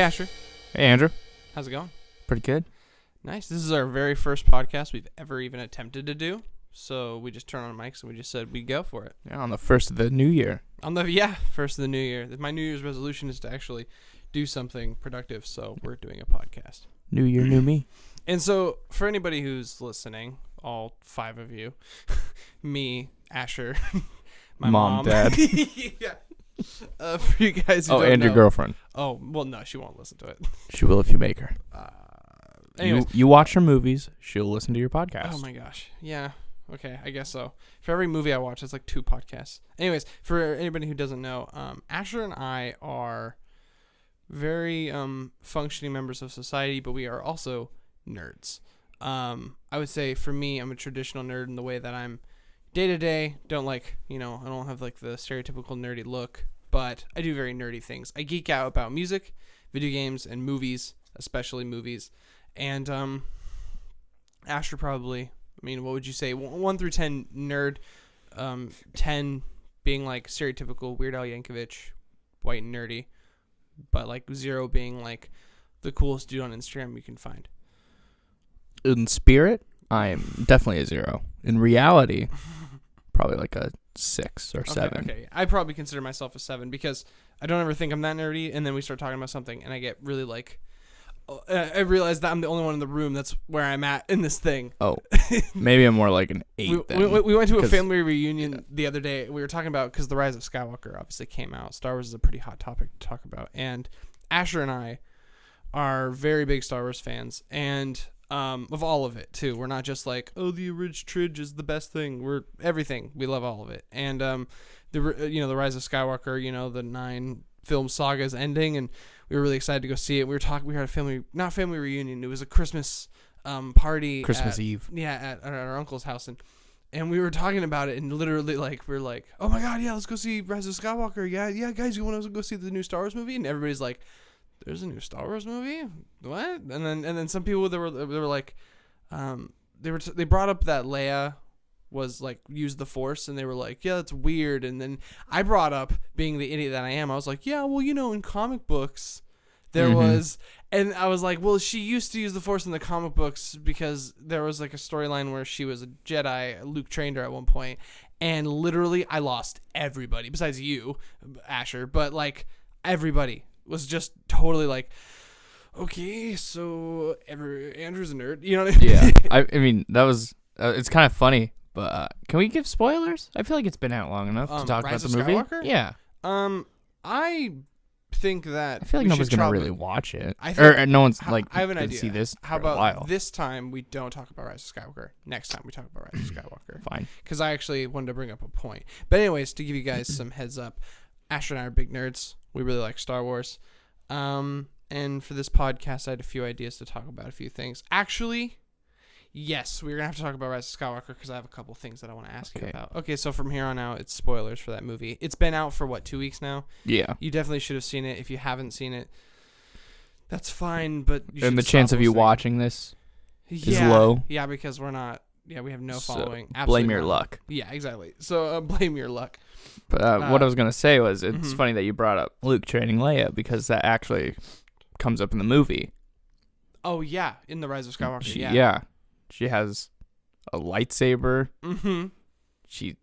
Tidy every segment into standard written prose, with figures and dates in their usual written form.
Asher. Hey, Andrew. How's it going? Pretty good. Nice. This is our very first podcast we've ever even attempted to do. So we just turned on mics and we just said we'd go for it. Yeah, on the first of the new year. First of the new year. My New Year's resolution is to actually do something productive, so we're doing a podcast. New year, new me. And so for anybody who's listening, all 5 of you, me, Asher, my mom, Dad. yeah. For you guys who don't and your know- girlfriend. Oh, well, no, she won't listen to it. She will if you make her. Anyways. You watch her movies, she'll listen to your podcast. Oh my gosh. Yeah. Okay, I guess so. For every movie I watch, it's like 2 podcasts. Anyways, for anybody who doesn't know, Asher and I are very functioning members of society, but we are also nerds. I would say for me, I'm a traditional nerd in the way that I'm day to day. I don't have like the stereotypical nerdy look, but I do very nerdy things. I geek out about music, video games, and movies, especially movies. And Asher probably, what would you say? 1 through 10 nerd, 10 being like stereotypical Weird Al Yankovic, white and nerdy, but like 0 being like the coolest dude on Instagram you can find. In spirit, I am definitely a 0. In reality, probably like a 6 or 7. Okay. I probably consider myself a 7 because I don't ever think I'm that nerdy, and then we start talking about something, and I get really like, I realize that I'm the only one in the room that's where I'm at in this thing. Oh, maybe I'm more like an 8 then. We went to a family reunion the other day. We were talking about, because The Rise of Skywalker obviously came out. Star Wars is a pretty hot topic to talk about. And Asher and I are very big Star Wars fans, and of all of it, too. We're not just like, oh, the original Tridge is the best thing. We're everything. We love all of it. And, the Rise of Skywalker, the 9 film saga is ending, and we were really excited to go see it. We had a not family reunion. It was a Christmas party. Christmas Eve. Yeah, at our uncle's house, and we were talking about it, and literally we're like, oh my god, yeah, let's go see Rise of Skywalker. Yeah, guys, you want to go see the new Star Wars movie? And everybody's like, there's a new Star Wars movie? What? And then some people they were like, they brought up that Leia was like used the Force, and they were like, yeah, that's weird. And then I brought up, being the idiot that I am, I was like, yeah, well, in comic books there was, and I was like, well, she used to use the Force in the comic books because there was like a storyline where she was a Jedi. Luke trained her at one point, and literally I lost everybody besides you, Asher, but like everybody was just totally like, okay, so Andrew's a nerd, you know what I mean? Yeah, I mean that was it's kind of funny. But can we give spoilers? I feel like it's been out long enough to talk Rise about the movie. Skywalker? Yeah. I think that I feel like we nobody's should gonna probably really watch it, or no one's like. I have an gonna idea. See this? How for a while. about this time we don't talk about Rise of Skywalker? Next time we talk about Rise of Skywalker. Fine. Because I actually wanted to bring up a point. But anyways, to give you guys some heads up, Asher and I are big nerds. We really like Star Wars. And for this podcast, I had a few ideas to talk about a few things. Actually, yes, we're going to have to talk about Rise of Skywalker because I have a couple things that I want to ask you about. Okay, so from here on out, it's spoilers for that movie. It's been out for, 2 weeks now? Yeah. You definitely should have seen it. If you haven't seen it, that's fine, but you should And the chance of you watching this is low. Yeah, because we have no following. So blame your luck. Yeah, exactly. So blame your luck. But what I was going to say was, it's funny that you brought up Luke training Leia, because that actually comes up in the movie. Oh, yeah, in The Rise of Skywalker, Yeah. She has a lightsaber. Mm-hmm. She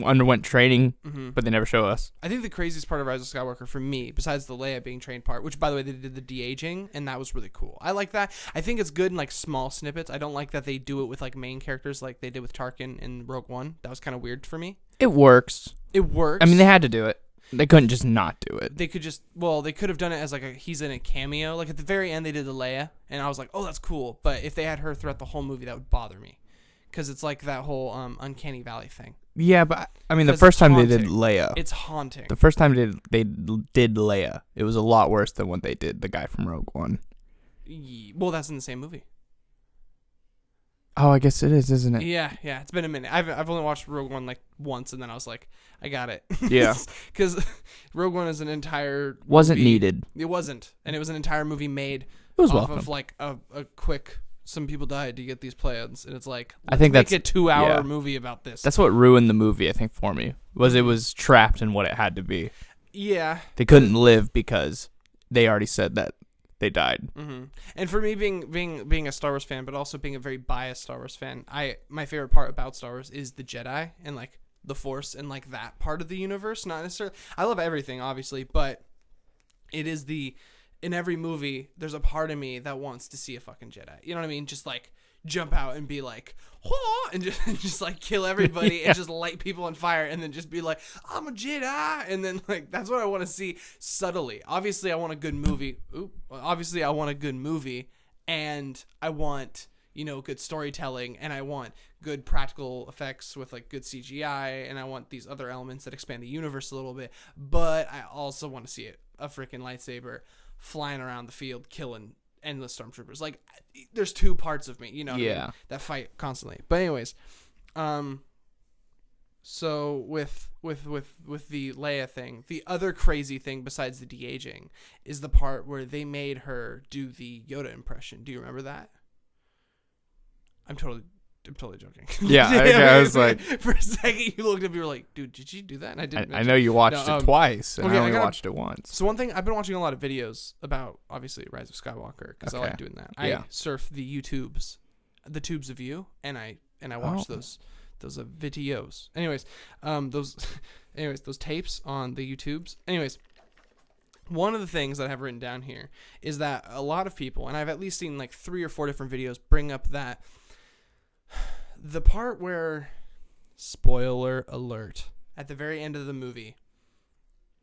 underwent training, Mm-hmm. but they never show us. I think the craziest part of Rise of Skywalker for me, besides the Leia being trained part, which, by the way, they did the de-aging, and that was really cool. I like that. I think it's good in, like, small snippets. I don't like that they do it with, like, main characters like they did with Tarkin in Rogue One. That was kind of weird for me. It works. It works. I mean, they had to do it. They couldn't just not do it. They could have done it as like he's in a cameo. Like at the very end, they did the Leia, and I was like, oh, that's cool. But if they had her throughout the whole movie, that would bother me, because it's like that whole Uncanny Valley thing. Yeah, but I mean, the first time they did Leia, it's haunting. The first time they did Leia, it was a lot worse than what they did the guy from Rogue One. Well, that's in the same movie. Oh, I guess it is, isn't it? Yeah. It's been a minute. I've only watched Rogue One like once, and then I was like, I got it. Yeah. Because Rogue One is an entire wasn't movie. needed. It wasn't, and it was an entire movie made it was off welcome. of like a quick. Some people died to get these plans, and it's like, I think make that's a 2-hour movie about this. That's what ruined the movie, I think, for me. It was trapped in what it had to be. Yeah. They couldn't live because they already said that they died. Mm-hmm. And for me, being a Star Wars fan, but also being a very biased Star Wars fan, my favorite part about Star Wars is the Jedi and like the Force and like that part of the universe. Not necessarily. I love everything, obviously, but it is in every movie, there's a part of me that wants to see a fucking Jedi. You know what I mean? Just like jump out and be like, whoa, and just like kill everybody and just light people on fire and then just be like, I'm a Jedi. And then like, that's what I want to see subtly. Obviously I want a good movie. Obviously I want a good movie, and I want, good storytelling, and I want good practical effects with like good CGI, and I want these other elements that expand the universe a little bit. But I also want to see a freaking lightsaber flying around the field killing endless stormtroopers. Like, there's two parts of me, what I mean, that fight constantly. But anyways, so with the Leia thing, the other crazy thing besides the de-aging is the part where they made her do the Yoda impression. Do you remember that? I'm totally joking. Yeah, I was like, for a second you looked up, you were like, dude, did you do that? And I didn't. I know you watched it twice, and I only watched it once. So one thing, I've been watching a lot of videos about, obviously, Rise of Skywalker, because I like doing that. I surf the YouTubes, the tubes of you, and I watch those videos. Anyways, those tapes on the YouTubes. Anyways, one of the things that I have written down here is that a lot of people, and I've at least seen like 3 or 4 different videos, bring up that the part where, spoiler alert, at the very end of the movie,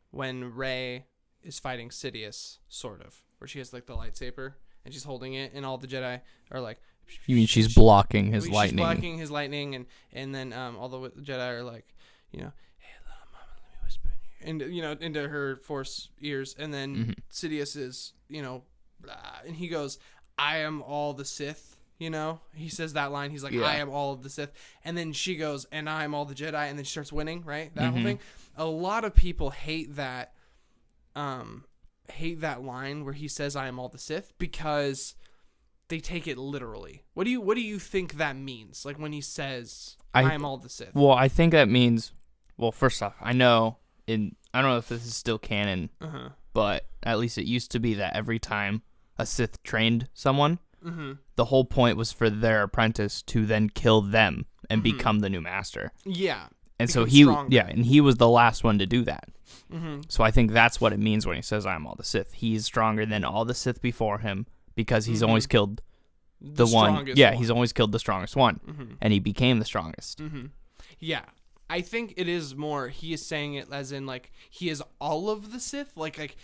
when Rey is fighting Sidious, sort of, where she has like the lightsaber and she's holding it, and all the Jedi are like, you mean she's blocking his lightning? She's blocking his lightning, and then all the Jedi are like, hey, little mama, let me whisper in your ear, and into her Force ears, and then Sidious is, blah, and he goes, I am all the Sith. He says that line. He's like, I am all of the Sith. And then she goes, and I'm all the Jedi. And then she starts winning, right? That whole thing. A lot of people hate that line where he says, I am all the Sith, because they take it literally. What do you think that means? Like when he says, I am all the Sith. Well, I think that means, first off, I don't know if this is still canon, but at least it used to be that every time a Sith trained someone, the whole point was for their apprentice to then kill them and become the new master. Yeah. And so he was the last one to do that. So I think that's what it means when he says, I'm all the Sith. He's stronger than all the Sith before him because he's always killed the one. Yeah, he's always killed the strongest one. And he became the strongest. Yeah. I think it is more, he is saying it as in like, he is all of the Sith. Like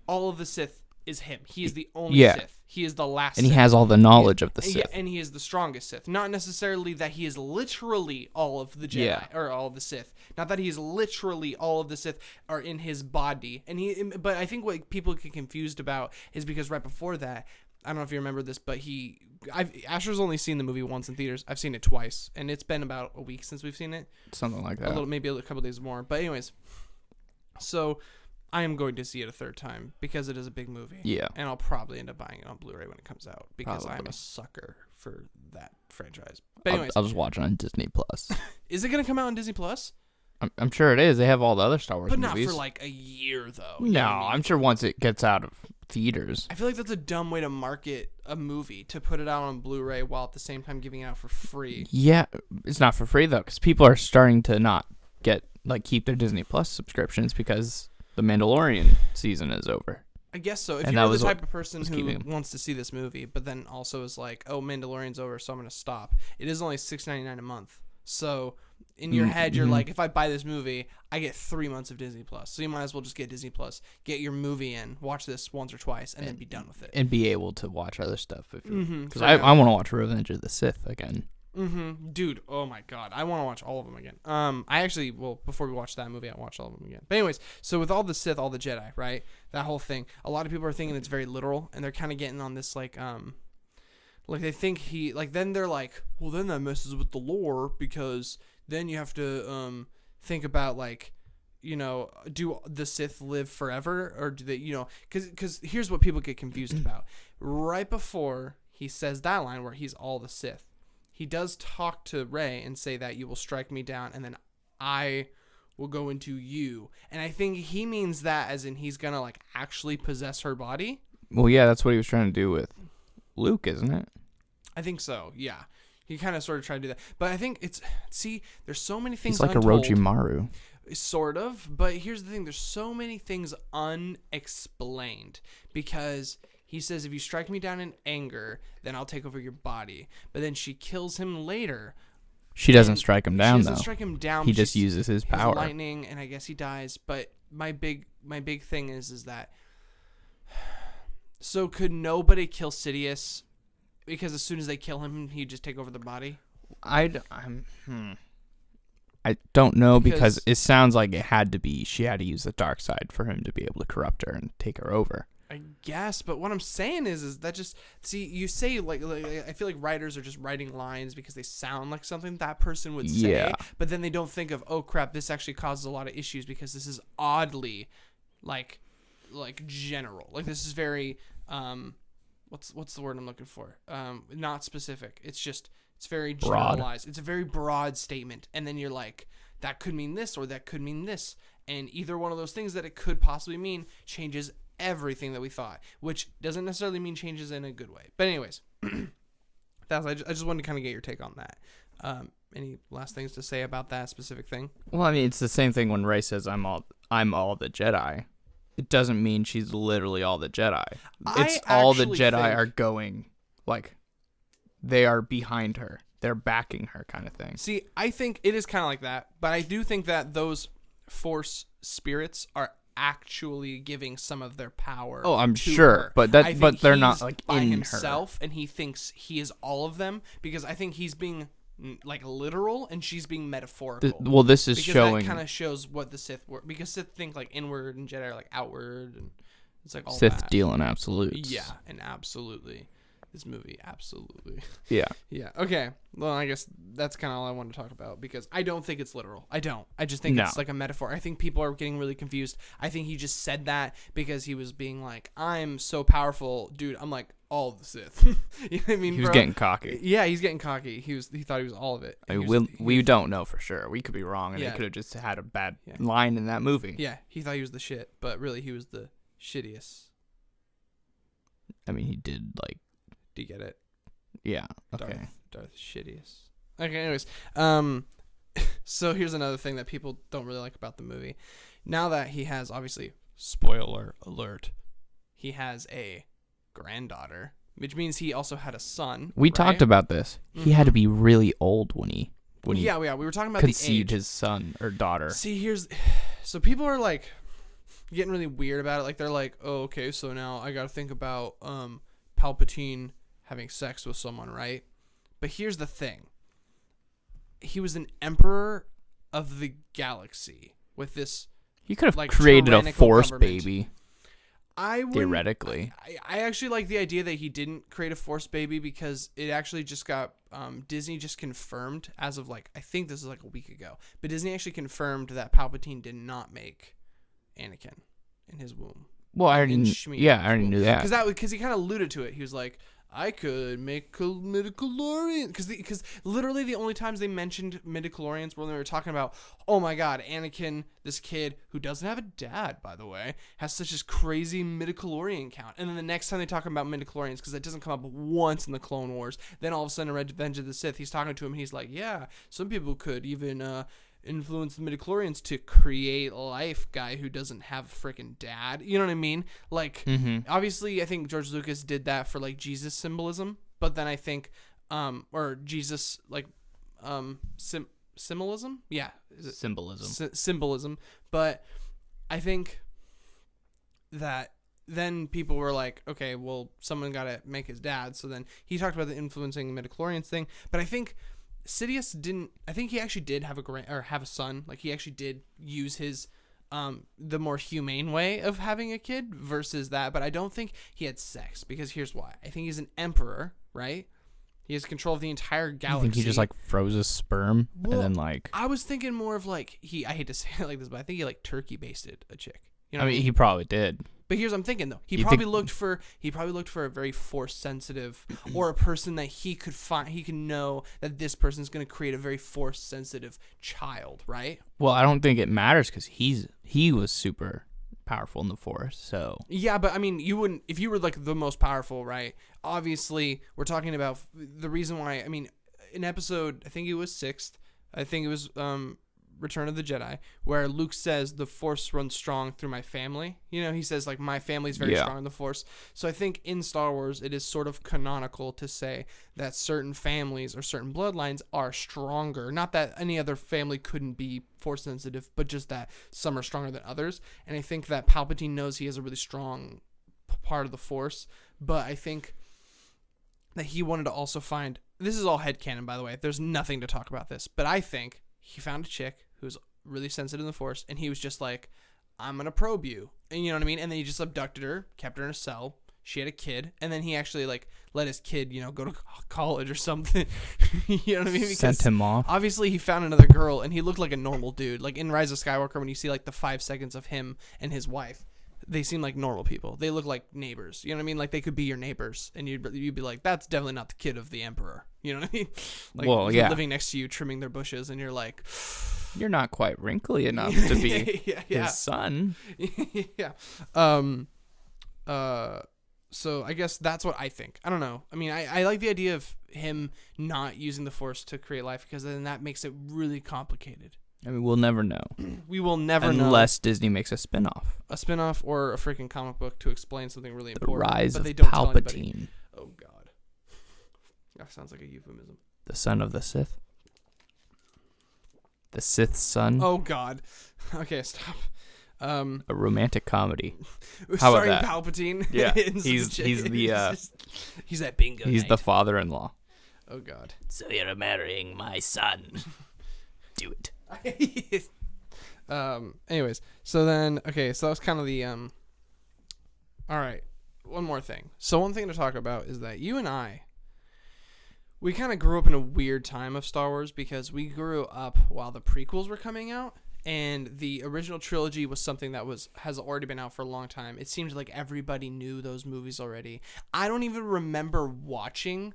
all of the Sith is him. He is the only Sith. He is the last and Sith. He has all the knowledge of the Sith. Yeah, and he is the strongest Sith. Not necessarily that he is literally all of the Jedi or all of the Sith. Not that he is literally all of the Sith are in his body. But I think what people get confused about is because right before that, I don't know if you remember this, but Asher's only seen the movie once in theaters. I've seen it twice, and it's been about a week since we've seen it. Something like that. Maybe a couple days more. But anyways, so I am going to see it a third time because it is a big movie. Yeah. And I'll probably end up buying it on Blu-ray when it comes out because I'm a sucker for that franchise. But anyways, I'll just watch it on Disney Plus. Is it going to come out on Disney Plus? I'm sure it is. They have all the other Star Wars movies. But not for like a year, though. No, I'm sure once it gets out of theaters. I feel like that's a dumb way to market a movie, to put it out on Blu-ray while at the same time giving it out for free. Yeah, it's not for free, though, because people are starting to not keep their Disney Plus subscriptions because the Mandalorian season is over. I guess so. If you're the type of person who wants to see this movie, but then also is like, oh, Mandalorian's over, so I'm going to stop. It is only $6.99 a month. So in your head, you're like, if I buy this movie, I get 3 months of Disney Plus. So you might as well just get Disney Plus, get your movie in, watch this once or twice, and then be done with it. And be able to watch other stuff. Because I want to watch Revenge of the Sith again. Dude, oh my god, I want to watch all of them again. I actually, before we watch that movie, I watched all of them again. But anyways, so with all the Sith, all the Jedi, right? That whole thing, a lot of people are thinking it's very literal, and they're kind of getting on this like they think then they're like, well, then that messes with the lore because then you have to think about do the Sith live forever, or do they, because here's what people get confused about. Right before he says that line where he's all the Sith, he does talk to Rey and say that you will strike me down and then I will go into you. And I think he means that as in he's gonna like actually possess her body. Well, yeah, that's what he was trying to do with Luke, isn't it? I think so. Yeah, he kind of sort of tried to do that. But I think there's so many things. He's like untold, a Orochimaru. Sort of. But here's the thing: there's so many things unexplained because he says, "If you strike me down in anger, then I'll take over your body." But then she kills him later. She doesn't strike him down, she doesn't strike him down. He just uses his power. Lightning, and I guess he dies. But my big thing is that. So could nobody kill Sidious? Because as soon as they kill him, he'd just take over the body. I don't know because it sounds like it had to be. She had to use the dark side for him to be able to corrupt her and take her over. I guess, but what I'm saying is that just you say like I feel like writers are just writing lines because they sound like something that person would say, Yeah. but then they don't think of, oh crap, this actually causes a lot of issues because this is oddly like general. Like this is very what's the word I'm looking for? Not specific. It's very generalized. It's a very broad statement, and then you're like, that could mean this or that could mean this, and either one of those things that it could possibly mean changes everything that we thought, which doesn't necessarily mean changes in a good way. But anyways, I just wanted to kind of get your take on that. Any last things to say about that specific thing? Well, I mean, it's the same thing when Rey says, "I'm all the Jedi." It doesn't mean she's literally all the Jedi. It's all the Jedi are going, like, they are behind her. They're backing her kind of thing. See, I think it is kind of like that, but I do think that those Force spirits are actually giving some of their power. Oh, I'm to sure, her. but they're not like by in himself, her. and he thinks he is all of them because I think he's being like literal and she's being metaphorical. This is because showing. that kind of shows what the Sith were, because Sith think like inward and Jedi are like outward, and it's like all Sith that. deal in absolutes. Yeah, and absolutely. This movie, absolutely. Yeah. Yeah. Okay. Well, I guess that's kind of all I want to talk about because I don't think it's literal. I don't. I just think it's like a metaphor. I think people are getting really confused. I think he just said that because he was being like, I'm so powerful. Dude, I'm like all of the Sith. You know what I mean? He was getting cocky. Yeah, he's getting cocky. He thought he was all of it. We don't know for sure. We could be wrong, and Yeah. they could have just had a bad line in that movie. Yeah, he thought he was the shit, but really he was the shittiest. I mean, he did like. Do you get it? Yeah. Okay. Darth shittiest. Okay. Anyways, so here's another thing that people don't really like about the movie. Now that he has, obviously, spoiler alert, he has a granddaughter, which means he also had a son. We right? talked about this. Mm-hmm. He had to be really old when he we were talking about conceived the age. His son or daughter. See, so people are like getting really weird about it. Like they're like, oh, okay, so now I got to think about Palpatine having sex with someone, right? But here's the thing. He was an emperor of the galaxy with this. He could have created a Force government. baby. Theoretically. I actually like the idea that he didn't create a Force baby because it actually just got Disney just confirmed as of like, I think this is like a week ago, but Disney actually confirmed that Palpatine did not make Anakin in his womb. Well, I already knew that. Because he kind of alluded to it. He was like, I could make midichlorians. Because literally the only times they mentioned midichlorians were when they were talking about, oh my God, Anakin, this kid who doesn't have a dad, by the way, has such this crazy midichlorian count. And then the next time they talk about midichlorians, because that doesn't come up once in the Clone Wars, then all of a sudden in Revenge of the Sith, he's talking to him and he's like, yeah, some people could even influence the midichlorians to create life, guy who doesn't have a freaking dad. You know what I mean? Like, obviously, I think George Lucas did that for like Jesus symbolism, but then I think, or Jesus like, symbolism. Yeah, symbolism. But I think that then people were like, okay, well, someone got to make his dad. So then he talked about the influencing midichlorians thing, but I think Sidious didn't. I think he actually did have a son. Like he actually did use his the more humane way of having a kid versus that. But I don't think he had sex because here's why. I think he's an emperor, right? He has control of the entire galaxy. I think he just like froze his sperm and then like. I was thinking more of like I hate to say it like this, but I think he like turkey basted a chick. You know I mean, he probably did. But here's what I'm thinking though. He probably looked for a very force sensitive or a person that he could find. He can know that this person's going to create a very force sensitive child, right? Well, I don't think it matters because he was super powerful in the Force. So yeah, but I mean, you wouldn't if you were like the most powerful, right? Obviously, we're talking about the reason why. I mean, in episode, I think it was 6th. I think it was Return of the Jedi, where Luke says the Force runs strong through my family. You know, he says like my family's very strong in the Force. So I think in Star Wars it is sort of canonical to say that certain families or certain bloodlines are stronger. Not that any other family couldn't be Force sensitive, but just that some are stronger than others. And I think that Palpatine knows he has a really strong part of the Force, but I think that he wanted to also find, this is all headcanon by the way, there's nothing to talk about this, but I think he found a chick who was really sensitive in the Force, and he was just like, I'm going to probe you. And you know what I mean? And then he just abducted her, kept her in a cell. She had a kid, and then he actually like let his kid, you know, go to college or something. You know what I mean? Because sent him off. Obviously, he found another girl, and he looked like a normal dude. Like in Rise of Skywalker, when you see like the 5 seconds of him and his wife, they seem like normal people. They look like neighbors. You know what I mean? Like they could be your neighbors, and you'd be like, that's definitely not the kid of the Emperor. You know what I mean? Like, well, yeah. Living next to you, trimming their bushes, and you're like, you're not quite wrinkly enough to be his son. Yeah. So I guess that's what I think. I don't know. I mean, I like the idea of him not using the Force to create life, because then that makes it really complicated. I mean, we'll never know. We will never know. Unless Disney makes a spin-off. A spin-off or a freaking comic book to explain something really important. The rise but of they don't tell Palpatine. anybody. Oh, God. That sounds like a euphemism. The son of the Sith. The Sith's son. Oh, God. Okay, stop. A romantic comedy. How starring about that? Palpatine. Yeah, he's that bingo He's night. the father-in-law. Oh, God. So you're marrying my son. Do it. Anyways, so then, okay, so that was kind of the, all right, one more thing. So one thing to talk about is that you and I, we kind of grew up in a weird time of Star Wars, because we grew up while the prequels were coming out, and the original trilogy was something that has already been out for a long time. It seemed like everybody knew those movies already. I don't even remember watching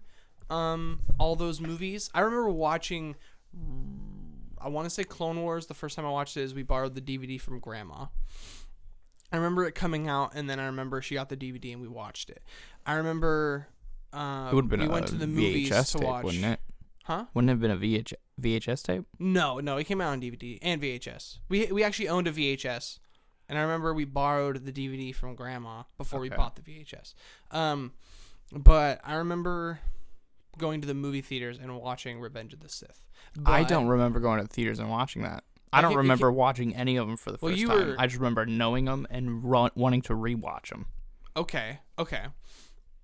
all those movies. I remember watching, I want to say Clone Wars. The first time I watched it is we borrowed the DVD from Grandma. I remember it coming out, and then I remember she got the DVD and we watched it. I remember it would have been we went to the movies VHS to tape, watch. wouldn't it? Huh? Wouldn't it have been a VHS tape? No, it came out on DVD and VHS. We actually owned a VHS, and I remember we borrowed the DVD from Grandma before we bought the VHS. But I remember going to the movie theaters and watching Revenge of the Sith. But I don't remember going to the theaters and watching that. I don't remember watching any of them for the first time. I just remember knowing them and wanting to rewatch them. Okay.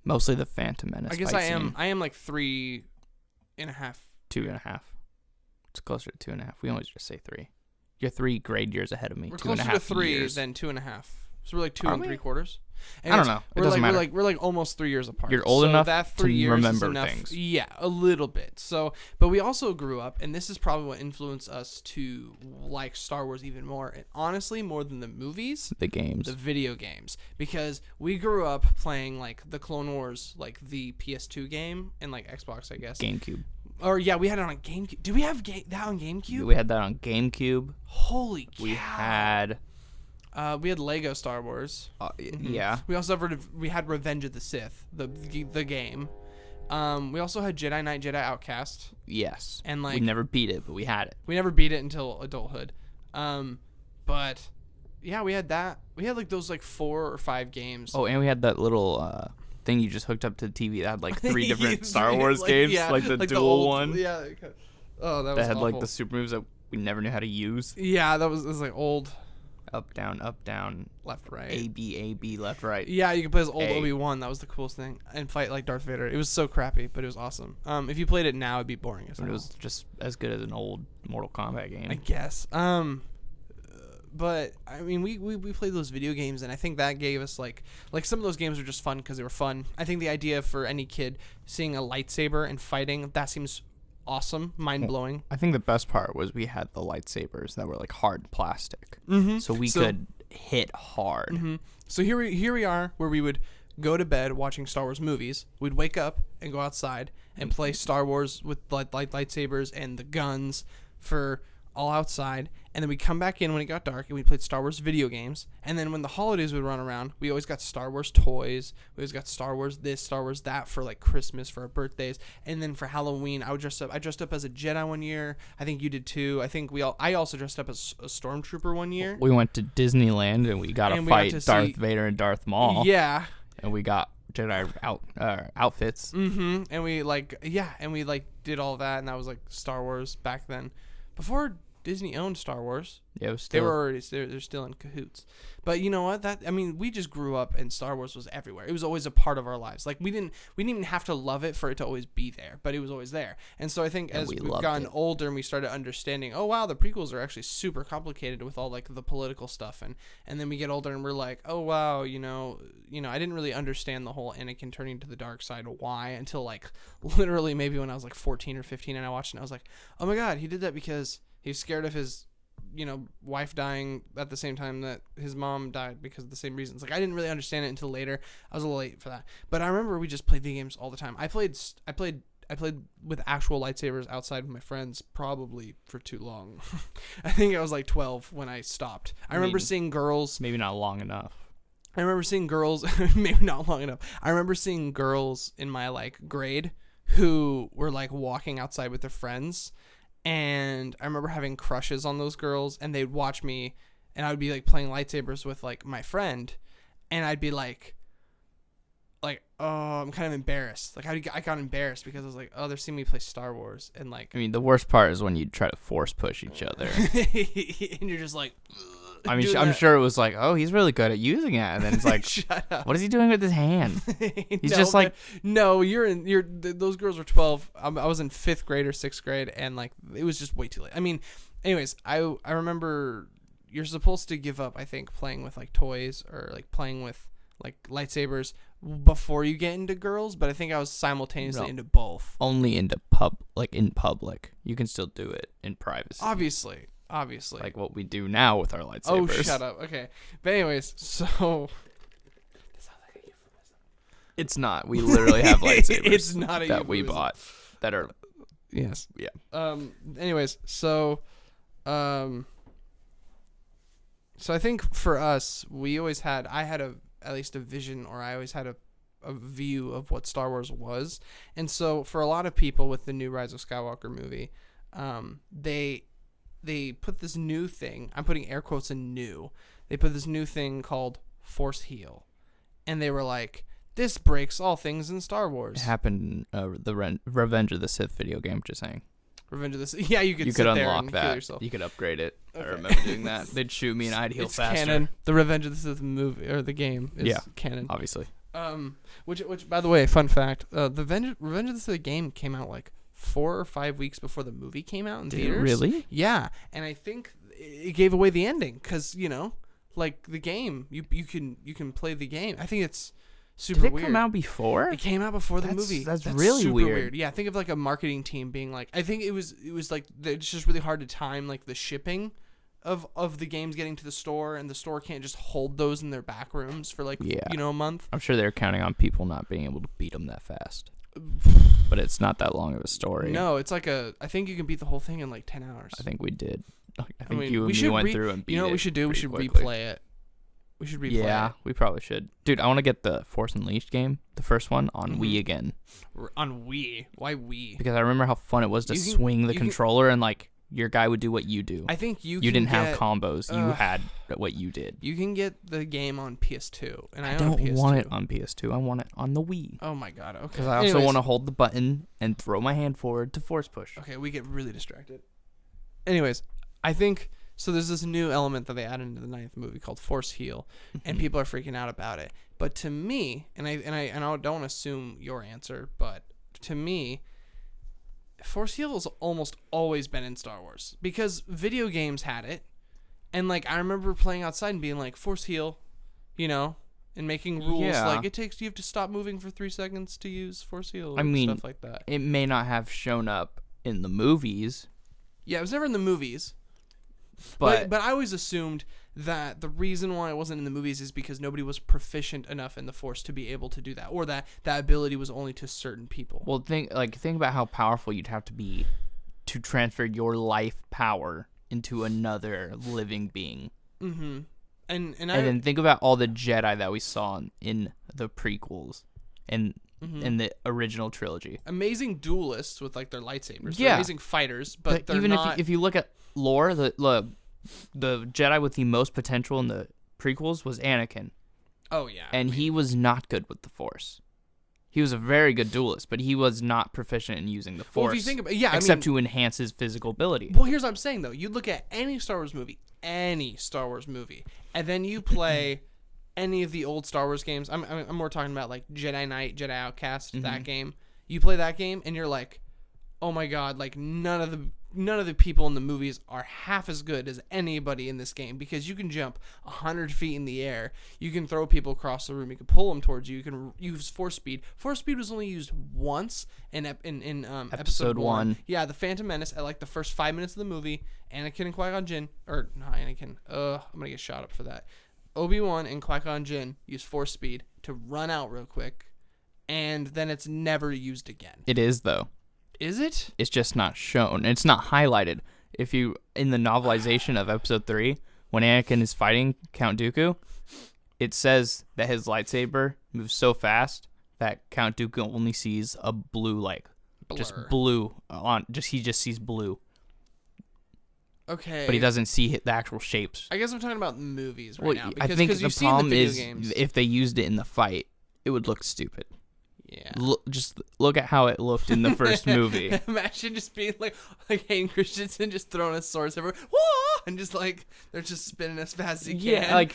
Mostly the Phantom Menace. I guess I am like 3.5. 2.5. It's closer to 2.5. We always just say 3. You're 3 grade years ahead of me. We're 2.5 closer to 3 years. than 2.5. So we're like 2 and 3/4. I don't know. It doesn't matter. We're like almost 3 years apart. You're old enough that to 3 years remember is enough. things. Yeah, a little bit. So, but we also grew up, and this is probably what influenced us to like Star Wars even more. And honestly, more than the movies, the games, the video games, because we grew up playing like the Clone Wars, like the PS2 game, and like Xbox, I guess. GameCube. Or yeah, we had it on GameCube. Did we have that on GameCube? We had that on GameCube. Holy cow! We had Lego Star Wars. Yeah. We also had Revenge of the Sith, the game. We also had Jedi Knight, Jedi Outcast. Yes. And like we never beat it, but we had it. We never beat it until adulthood. But yeah, we had that. We had like those like 4 or 5 games. Oh, and we had that little thing you just hooked up to the TV that had like 3 different Star Wars games, like the like dual one. Yeah. Oh, that was that had awful. like the super moves that we never knew how to use. Yeah, it was like old. Up, down, left, right. A, B, left, right. Yeah, you could play as old Obi-Wan. That was the coolest thing. And fight like Darth Vader. It was so crappy, but it was awesome. If you played it now, it'd be boring as hell. It was just as good as an old Mortal Kombat game, I guess. But I mean, we played those video games, and I think that gave us like some of those games were just fun because they were fun. I think the idea for any kid seeing a lightsaber and fighting, that seems awesome, mind-blowing. I think the best part was we had the lightsabers that were like hard plastic, mm-hmm. so we could hit hard. Mm-hmm. So here we are, where we would go to bed watching Star Wars movies. We'd wake up and go outside and play Star Wars with lightsabers and the guns for all outside. And then we'd come back in when it got dark and we played Star Wars video games. And then when the holidays would run around, we always got Star Wars toys. We always got Star Wars this, Star Wars that for like Christmas, for our birthdays. And then for Halloween, I dressed up as a Jedi one year. I think you did too. I also dressed up as a Stormtrooper one year. We went to Disneyland and we got to fight Darth Vader and Darth Maul. Yeah. And we got Jedi outfits. Mm-hmm. And we did all that, and that was like Star Wars back then. Before Disney owned Star Wars. Yeah, it was still. They were already they're still in cahoots. But you know what? We just grew up and Star Wars was everywhere. It was always a part of our lives. Like we didn't even have to love it for it to always be there, but it was always there. And so I think as we've gotten older and we started understanding, oh wow, the prequels are actually super complicated with all like the political stuff, and then we get older and we're like, oh wow, you know, I didn't really understand the whole Anakin turning to the dark side why until like literally maybe when I was like 14 or 15 and I watched it and I was like, oh my god, he did that because he was scared of his wife dying at the same time that his mom died because of the same reasons. Like I didn't really understand it until later. I was a little late for that. But I remember we just played video games all the time. I played with actual lightsabers outside with my friends probably for too long. I think I was like 12 when I stopped. I remember seeing girls. Maybe not long enough. I remember seeing girls. Maybe not long enough. I remember seeing girls in my like grade who were like walking outside with their friends. And I remember having crushes on those girls, and they'd watch me, and I would be like playing lightsabers with like my friend, and I'd be like, oh, I'm kind of embarrassed. Like I got embarrassed because I was like, oh, they're seeing me play Star Wars, and like. I mean, the worst part is when you try to force push each other, and you're just like. I mean, I'm sure it was like, oh, he's really good at using it, and then it's like, shut up. What is he doing with his hand? He's just like, no, those girls were 12. I was in 5th grade or 6th grade, and like it was just way too late. I mean, anyways, I remember you're supposed to give up, I think, playing with like toys or like playing with like lightsabers before you get into girls, but I think I was simultaneously into both. Only into in public. You can still do it in privacy. Obviously. Like what we do now with our lightsabers. Oh, shut up. Okay. But anyways, so. It's not. We literally have lightsabers. It's not a that we bought. That are. Yes. Yeah. Anyways, so. So I think for us, I had at least a vision, or I always had a view of what Star Wars was. And so for a lot of people with the new Rise of Skywalker movie, they put this new thing, I'm putting air quotes in new, they put this new thing called Force Heal. And they were like, this breaks all things in Star Wars. It happened in the Revenge of the Sith video game, just saying. Revenge of the Sith. Yeah, you could sit unlock there and that. kill yourself. You could upgrade it. Okay. I remember doing that. They'd shoot me and I'd heal faster. Canon. The Revenge of the Sith movie, or the game, is canon. Obviously. Which by the way, fun fact, the Revenge of the Sith game came out like 4 or 5 weeks before the movie came out in theaters. Really? Yeah, and I think it gave away the ending because like the game, you can play the game. I think it's super weird. Did it come out before? It came out before the movie. That's really super weird. Yeah, think of like a marketing team being like, I think it was like it's just really hard to time like the shipping of the games getting to the store, and the store can't just hold those in their back rooms for like a month. I'm sure they're counting on people not being able to beat them that fast. But it's not that long of a story. No, it's like I think you can beat the whole thing in like 10 hours. I think we did. I think you and me went through and beat it. You know what we should do? We should quickly. replay it. We should replay it. Yeah, we probably should. Dude, I want to get the Force Unleashed game, the first one, on Wii again. On Wii? Why Wii? Because I remember how fun it was to swing the controller and like your guy would do what you do. I think you didn't have combos. You had what you did. You can get the game on PS2, and I don't want it on PS2. I want it on the Wii. Oh my god! Okay. Because I also want to hold the button and throw my hand forward to force push. Okay, we get really distracted. Anyways, I think so. There's this new element that they added into the 9th movie called Force Heal, and people are freaking out about it. But to me, and I don't assume your answer, but to me, Force Heal has almost always been in Star Wars because video games had it, and like I remember playing outside and being like Force Heal, and making rules like you have to stop moving for 3 seconds to use Force Heal. I mean, stuff like that. It may not have shown up in the movies. Yeah, it was never in the movies. But I always assumed that the reason why it wasn't in the movies is because nobody was proficient enough in the Force to be able to do that, or that ability was only to certain people. well, think about how powerful you'd have to be to transfer your life power into another living being. Mm-hmm. And then think about all the Jedi that we saw in the prequels and in the original trilogy. Amazing duelists with like their lightsabers. Yeah. They're amazing fighters, but they're even not. if you look at lore, the Jedi with the most potential in the prequels was Anakin. Oh yeah. And he was not good with the Force. He was a very good duelist, but he was not proficient in using the Force. Well, if you think about except to enhance his physical ability. Well, here's what I'm saying though. You look at any Star Wars movie, and then you play any of the old Star Wars games. I'm more talking about like Jedi Knight, Jedi Outcast, that game. You play that game, and you're like, oh my god, like none of the people in the movies are half as good as anybody in this game, because you can jump 100 feet in the air, you can throw people across the room, you can pull them towards you, you can use force speed. Force speed was only used once in episode 1. Yeah, the Phantom Menace, at like the first 5 minutes of the movie. Anakin and Qui-Gon Jinn, or not Anakin, I'm gonna get shot up for that. Obi-Wan and Qui-Gon Jinn use force speed to run out real quick, and then it's never used again. It is though. Is it? It's just not shown. It's not highlighted. If you, in the novelization of episode 3, when Anakin is fighting Count Dooku, it says that his lightsaber moves so fast that Count Dooku only sees a blue, like, Blur. just blue he just sees blue. Okay. But he doesn't see the actual shapes. I guess I'm talking about movies right now. I think the problem is games. if they used it in the fight, it would look stupid. Yeah. Just look at how it looked in the first movie. Imagine just being like Hayden Christensen just throwing his swords everywhere, whoa! And just like they're just spinning as fast as he can. Yeah, like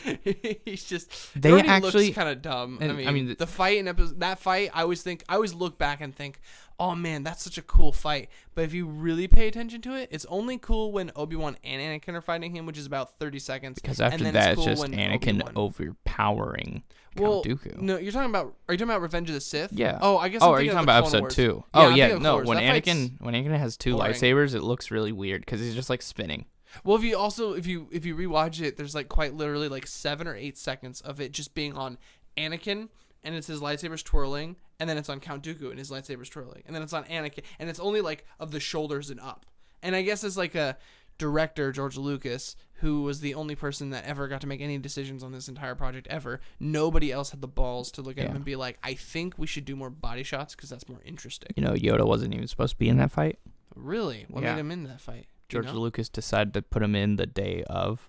he's just. They actually looks kind of dumb. And, I mean, the fight in that fight, I always look back and think, oh man, that's such a cool fight. But if you really pay attention to it, it's only cool when Obi-Wan and Anakin are fighting him, which is about 30 seconds. Because after that, it's just Anakin overpowering Count Dooku. No, are you talking about Revenge of the Sith? Yeah. Oh, I guess. Oh, are you talking about episode 2? Oh, yeah. No, when Anakin has 2 boring. lightsabers, it looks really weird because he's just like spinning. Well, if you rewatch it, there's like quite literally like 7 or 8 seconds of it just being on Anakin, and it's his lightsabers twirling, and then it's on Count Dooku and his lightsabers twirling, and then it's on Anakin, and it's only like of the shoulders and up. And I guess it's like a director, George Lucas, who was the only person that ever got to make any decisions on this entire project ever. Nobody else had the balls to look at him and be like, I think we should do more body shots because that's more interesting. You know, Yoda wasn't even supposed to be in that fight. Really? What made him in that fight? George Lucas decided to put him in the day of.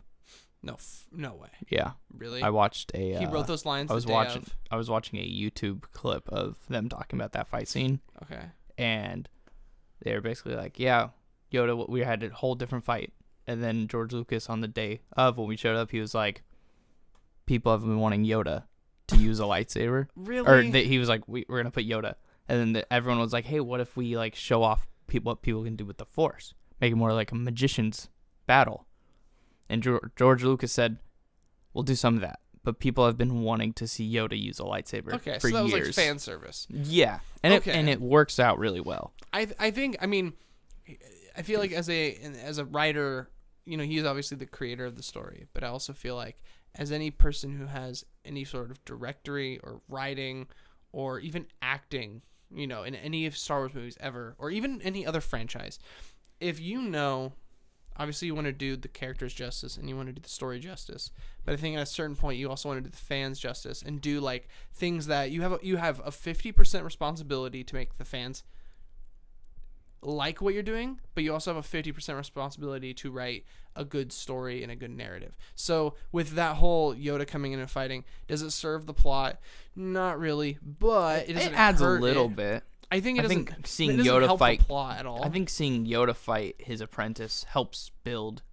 No way. Yeah. Really? I watched a. He wrote those lines. I was watching a YouTube clip of them talking about that fight scene. Okay. And they were basically like, yeah, Yoda, we had a whole different fight. And then George Lucas, on the day of when we showed up, he was like, people have been wanting Yoda to use a lightsaber. Really? Or he was like, we're going to put Yoda. And then everyone was like, hey, what if we like show off what people can do with the Force? Make it more like a magician's battle. And George Lucas said, we'll do some of that. But people have been wanting to see Yoda use a lightsaber for years. Okay, so that was like fan service. Yeah. And it works out really well. I feel like as a writer, you know, he's obviously the creator of the story, but I also feel like as any person who has any sort of directory or writing or even acting, you know, in any of Star Wars movies ever, or even any other franchise, if you know, obviously you want to do the characters justice and you want to do the story justice, but I think at a certain point you also want to do the fans justice and do like things that you have a 50% responsibility to make the fans like what you're doing, but you also have a 50% responsibility to write a good story and a good narrative. So with that whole Yoda coming in and fighting, does it serve the plot? Not really, but it adds a little bit. I think it doesn't. Seeing it doesn't Yoda help fight the plot at all. I think seeing Yoda fight his apprentice helps build,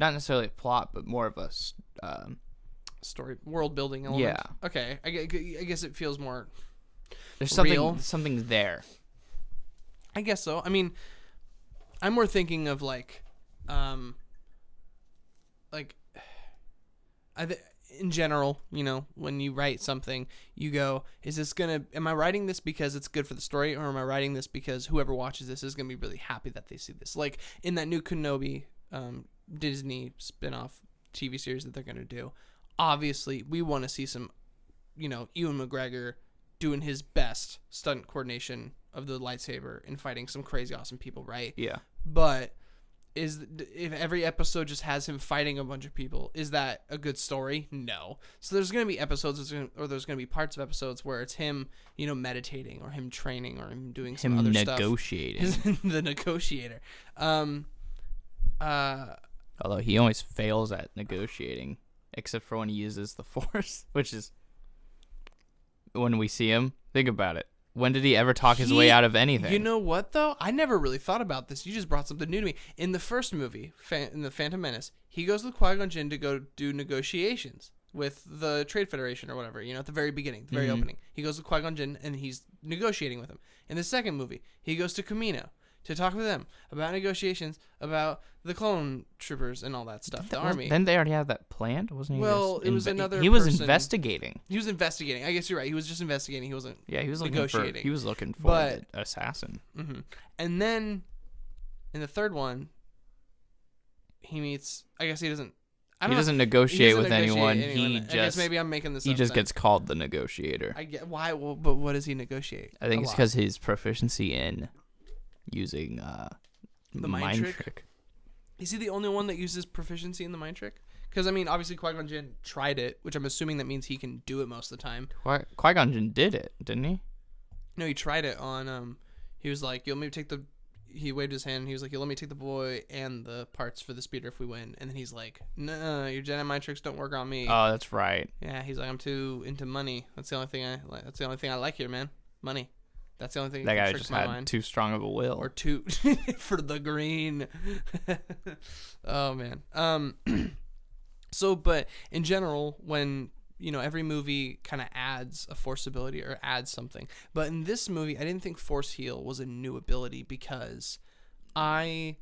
not necessarily a plot, but more of a story, world building element. Yeah. Okay. I guess it feels more. There's real. something there. I guess so. I mean, I'm more thinking of like, in general, you know, when you write something, you go, am I writing this because it's good for the story, or am I writing this because whoever watches this is gonna be really happy that they see this? Like in that new Kenobi Disney spin-off TV series that they're going to do. Obviously, we want to see some, Ewan McGregor doing his best stunt coordination of the lightsaber and fighting some crazy awesome people, right? Yeah. But if every episode just has him fighting a bunch of people, is that a good story? No. So there's going to be episodes, or there's going to be parts of episodes where it's him, meditating, or him training, or him doing some other stuff. Negotiating. The negotiator. Although he always fails at negotiating, except for when he uses the Force, which is when we see him. Think about it. When did he ever talk his way out of anything? You know what, though? I never really thought about this. You just brought something new to me. In the first movie, in The Phantom Menace, he goes with Qui-Gon Jinn to go do negotiations with the Trade Federation or whatever, at the very beginning, the very opening. He goes with Qui-Gon Jinn, and he's negotiating with him. In the second movie, he goes to Kamino to talk with them about negotiations, about the clone troopers and all that stuff, the army. Then they already had that planned, wasn't he? Well, it was another. He was investigating. He was investigating. I guess you're right. He was just investigating. He wasn't. Yeah, he was negotiating. He was looking for the assassin. Mm-hmm. And then, in the third one, he meets. I guess he doesn't. He doesn't negotiate with anyone. He just. I guess maybe I'm making this. He just gets called the negotiator. I get why. Well, but what does he negotiate? I think it's because his proficiency in using the mind trick. Is he the only one that uses proficiency in the mind trick? Because, obviously Qui-Gon Jinn tried it, which I'm assuming that means he can do it most of the time. Qui-Gon Jinn did it, didn't he? No, he tried it on, he was like, you'll maybe take the, he waved his hand, and he was like, you'll let me take the boy and the parts for the speeder if we win. And then he's like, no, your Jedi mind tricks don't work on me. Oh, that's right. Yeah, he's like, I'm too into money. That's the only thing I like here, man. Money. That's the only thing that that guy just had mind. Too strong of a will. Or too for the green. Oh man. So, but in general, when every movie kind of adds a Force ability or adds something, but in this movie, I didn't think Force Heal was a new ability because I've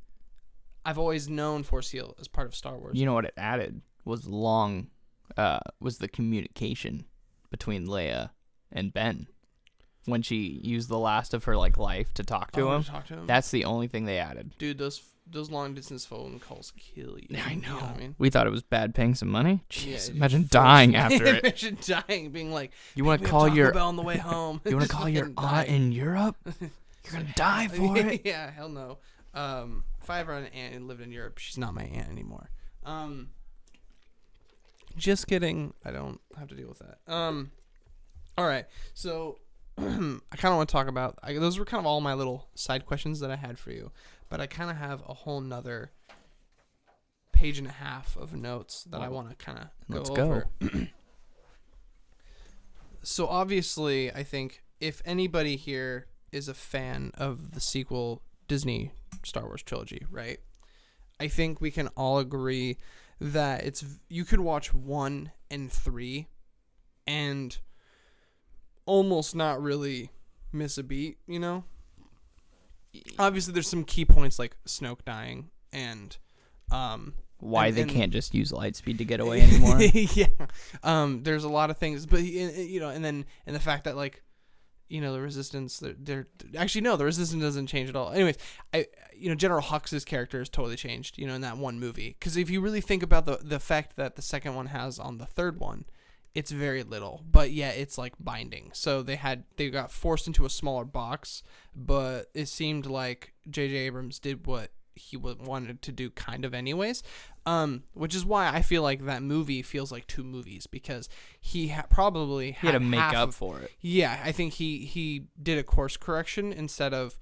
always known Force Heal as part of Star Wars. You know what it added was was the communication between Leia and Ben. When she used the last of her life to talk to him. That's the only thing they added. Dude, those long distance phone calls kill you. I know. You know what I mean? We thought it was bad paying some money. Jeez, yeah, imagine dying after it. Imagine dying, being like, you want to call your Bell on the way home. You want to call your aunt in Europe? You're gonna die for it. Yeah, hell no. If I ever had an aunt and lived in Europe, she's not my aunt anymore. Just kidding. I don't have to deal with that. All right, so. I kind of want to talk about those were kind of all my little side questions that I had for you, but I kind of have a whole nother page and a half of notes that I want to kind of go over. So obviously, I think if anybody here is a fan of the sequel Disney Star Wars trilogy, right? I think we can all agree that you could watch 1 and 3 and almost not really miss a beat, Obviously, there's some key points like Snoke dying and why they can't just use lightspeed to get away anymore. Yeah, there's a lot of things, but and the fact that the Resistance, they're actually no, the Resistance doesn't change at all. Anyways, General Hux's character has totally changed, in that one movie. Because if you really think about the effect that the second one has on the third one. It's very little, but yeah, it's binding. So they got forced into a smaller box, but it seemed like J.J. Abrams did what he wanted to do kind of anyways, which is why I feel like that movie feels like two movies because he probably had to make up for it. Yeah, I think he did a course correction instead of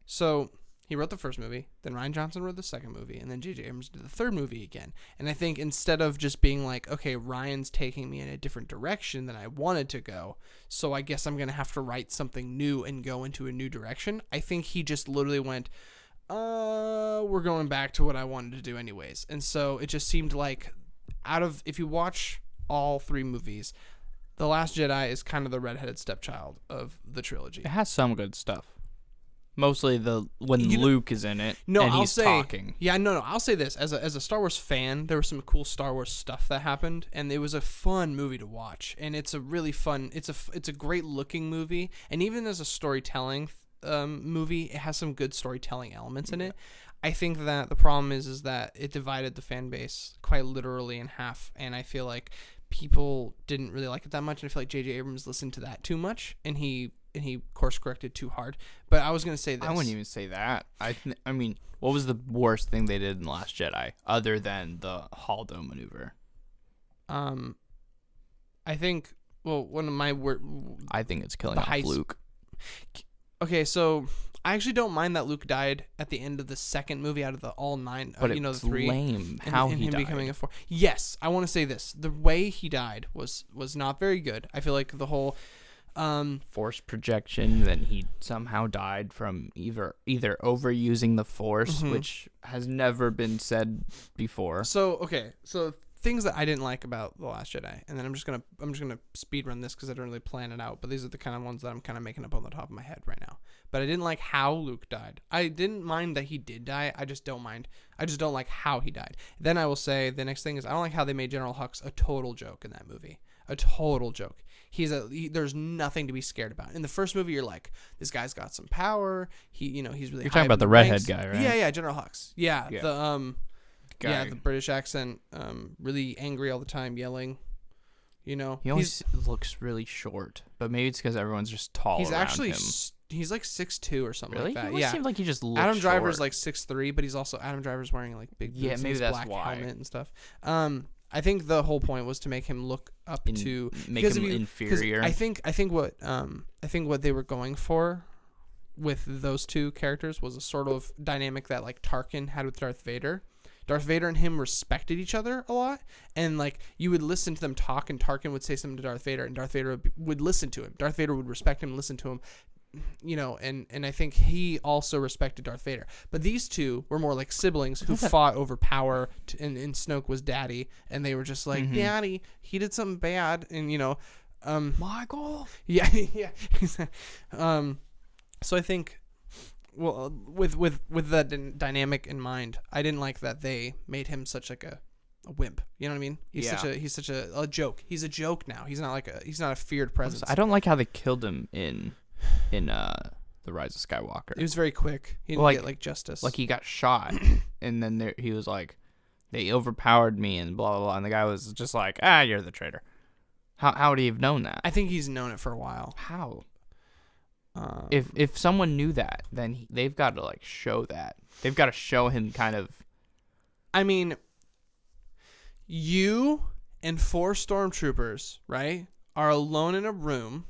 so. He wrote the first movie, then Rian Johnson wrote the second movie, and then J.J. Abrams did the third movie again. And I think instead of just being like, okay, Ryan's taking me in a different direction than I wanted to go, so I guess I'm going to have to write something new and go into a new direction, I think he just literally went, we're going back to what I wanted to do anyways. And so it just seemed like if you watch all three movies, The Last Jedi is kind of the redheaded stepchild of the trilogy. It has some good stuff. Mostly when Luke is in it and he's talking. Yeah, no. I'll say this. As a Star Wars fan, there was some cool Star Wars stuff that happened, and it was a fun movie to watch. And it's a really fun, it's a great looking movie. And even as a storytelling movie, it has some good storytelling elements in it. I think that the problem is that it divided the fan base quite literally in half, and I feel like people didn't really like it that much, and I feel like J.J. Abrams listened to that too much, and he course corrected too hard. But I was gonna say this. I wouldn't even say that. I mean, what was the worst thing they did in The Last Jedi other than the Holdo maneuver? I think. Well, one of my I think it's killing off Luke. Okay, so I actually don't mind that Luke died at the end of the second movie out of the all 9. But the 3. Lame how and he him died. Becoming a 4. Yes, I want to say this: the way he died was not very good. I feel like the whole Force projection. Then he somehow died from either overusing the Force, which has never been said before. So things that I didn't like about The Last Jedi, and then I'm just gonna speed run this because I don't really plan it out, but these are the kind of ones that I'm kind of making up on the top of my head right now. But I didn't like how Luke died. I didn't mind that he did die. I just don't like how he died. Then I will say the next thing is I don't like how they made General Hux a total joke in that movie. A total joke. There's nothing to be scared about. In the first movie, you're like, this guy's got some power. He's really. You're talking about the redhead guy, right? Yeah, General Hux. Yeah. The British accent, really angry all the time, yelling. He always looks really short, but maybe it's because everyone's just tall. He's around actually him. He's like 6'2" or something Really? like that. He Yeah, seemed like he just looked Adam Driver's short. like 6'3", but he's also Adam Driver's wearing like big boots and maybe his that's black why. helmet and stuff. I think the whole point was to make him look up to make him inferior. I think what they were going for with those two characters was a sort of dynamic that like Tarkin had with Darth Vader. Darth Vader and him respected each other a lot, and like you would listen to them talk, and Tarkin would say something to Darth Vader, and Darth Vader would listen to him. Darth Vader would respect him and listen to him, and I think he also respected Darth Vader. But these two were more like siblings who fought over power, and Snoke was daddy, and they were just like, Daddy, he did something bad, and Michael. Yeah. So I think. Well, with that dynamic in mind, I didn't like that they made him such like a wimp. You know what I mean? He's such a joke. He's a joke now. He's not a feared presence. I don't like how they killed him in The Rise of Skywalker. It was very quick. He didn't get like justice. Like he got shot, and then he was like, they overpowered me and blah blah blah, and the guy was just like, you're the traitor. How would he have known that? I think he's known it for a while. How? If someone knew that, then they've got to like show that. They've got to show him kind of. I mean, you and 4 stormtroopers, right, are alone in a room,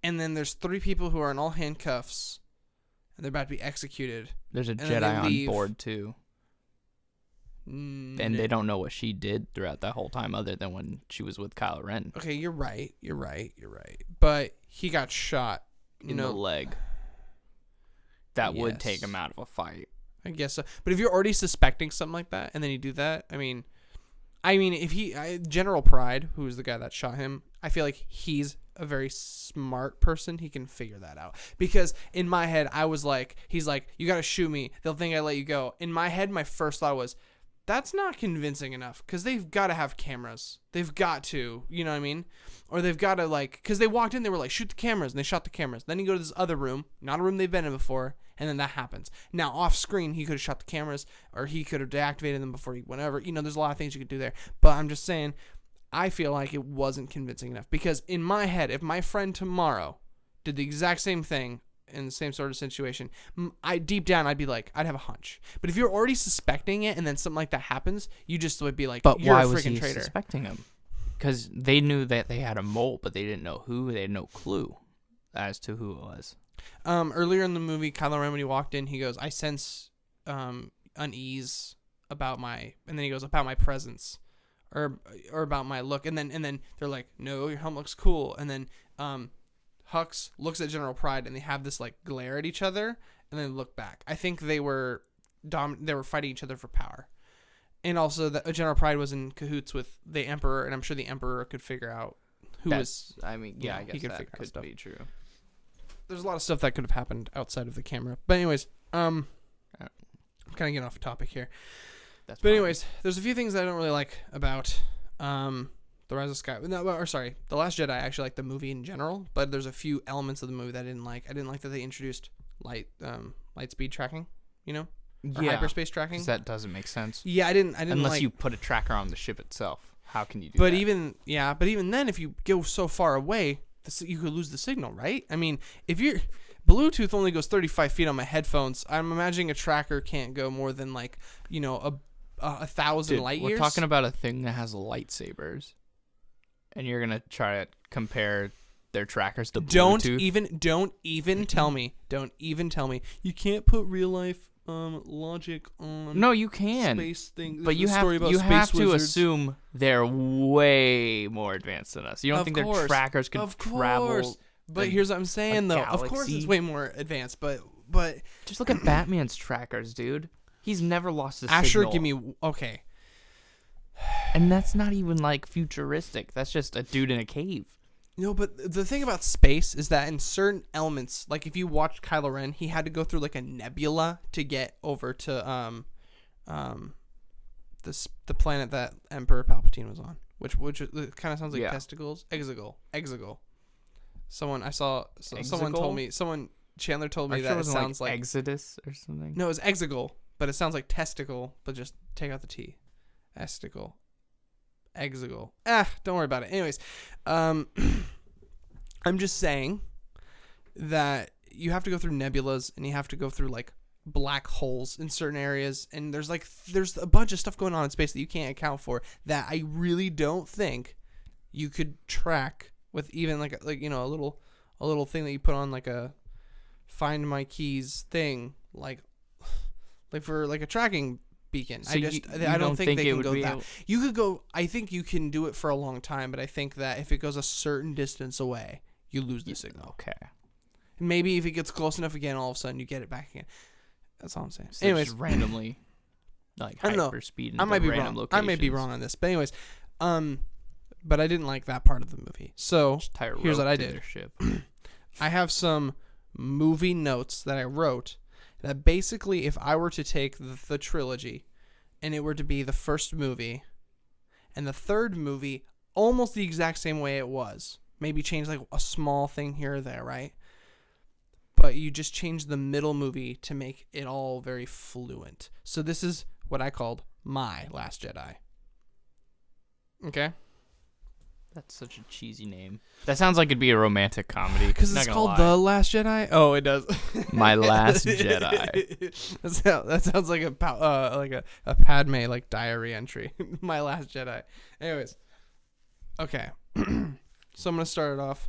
and then there's 3 people who are in all handcuffs, and they're about to be executed. There's a Jedi on board too. And they don't know what she did throughout that whole time other than when she was with Kylo Ren. Okay, you're right. But he got shot, in the leg. That would take him out of a fight. I guess so. But if you're already suspecting something like that and then you do that, I mean if General Pride, who was the guy that shot him, I feel like he's a very smart person. He can figure that out. Because in my head, I was like, he's like, you got to shoot me. They'll think I let you go. In my head, my first thought was, that's not convincing enough because they've got to have cameras. They've got to, you know what I mean? Or they've got to because they walked in, they were like, shoot the cameras, and they shot the cameras. Then you go to this other room, not a room they've been in before, and then that happens. Now, off screen, he could have shot the cameras, or he could have deactivated them before he, whatever. There's a lot of things you could do there. But I'm just saying, I feel like it wasn't convincing enough because in my head, if my friend tomorrow did the exact same thing, in the same sort of situation, deep down I'd be like, I'd have a hunch. But if you're already suspecting it and then something like that happens, you just would be like, but you're why a was freaking he traitor. Suspecting him? Because they knew that they had a mole, but they didn't know who. They had no clue as to who it was. Earlier in the movie, Kylo Ren, when he walked in, he goes, I sense unease about my, and then he goes, about my presence or about my look, and then they're like, no, your helmet looks cool, and then Hux looks at General Pride and they have this like glare at each other and then look back. I think they were fighting each other for power. And also that General Pride was in cahoots with the Emperor, and I'm sure the Emperor could figure out who was. I mean, yeah, I guess he could that figure out could stuff. be true. There's a lot of stuff that could have happened outside of the camera. But anyways, I'm kind of getting off topic here. But anyways, there's a few things that I don't really like about The Rise of Skywalker. The Last Jedi. I actually like the movie in general, but there's a few elements of the movie that I didn't like. I didn't like that they introduced light speed tracking, or Yeah, hyperspace tracking. 'cause that doesn't make sense. Yeah, I didn't Unless you put a tracker on the ship itself. How can you do but that? but even then, if you go so far away, you could lose the signal, right? I mean, if you're Bluetooth only goes 35 feet on my headphones. I'm imagining a tracker can't go more than like, a 1,000 light years. We're talking about a thing that has lightsabers, and you're gonna try to compare their trackers to Bluetooth. Don't even tell me. Don't even tell me. You can't put real life logic on. No, you can. Space thing. But you have to assume they're way more advanced than us. You don't think their trackers could travel? But here's what I'm saying though. Of course, it's way more advanced. But just look at Batman's trackers, dude. He's never lost a Asher, signal. give me okay. And that's not even like futuristic. That's just a dude in a cave. No, but the thing about space is that in certain elements, like if you watch Kylo Ren, he had to go through like a nebula to get over to the planet that Emperor Palpatine was on, which kind of sounds like testicles. Exegol. Chandler told me that it sounds like Exodus or something. No, it's Exegol, but it sounds like testicle, but just take out the T. Esticle. Exegol. Don't worry about it. Anyways, I'm just saying that you have to go through nebulas and you have to go through like black holes in certain areas, and there's a bunch of stuff going on in space that you can't account for that I really don't think you could track with even like a little thing that you put on like a Find My Keys thing, like for like a tracking beacon. So I don't think they can go that. You could go. I think you can do it for a long time, but I think that if it goes a certain distance away, you lose the signal. Okay. Maybe if it gets close enough again, all of a sudden you get it back again. That's all I'm saying. So anyways, randomly, like hyperspeed. I might be wrong. Locations. I may be wrong on this, but anyways, but I didn't like that part of the movie. So here's what I did. I have some movie notes that I wrote. That basically, if I were to take the trilogy and it were to be the first movie and the third movie almost the exact same way it was, maybe change like a small thing here or there, right? But you just change the middle movie to make it all very fluent. So this is what I called My Last Jedi. Okay? That's such a cheesy name. That sounds like it'd be a romantic comedy. Because it's called The Last Jedi? Oh, it does. My Last Jedi. That sounds like a Padme like diary entry. My Last Jedi. Anyways. Okay. So I'm going to start it off.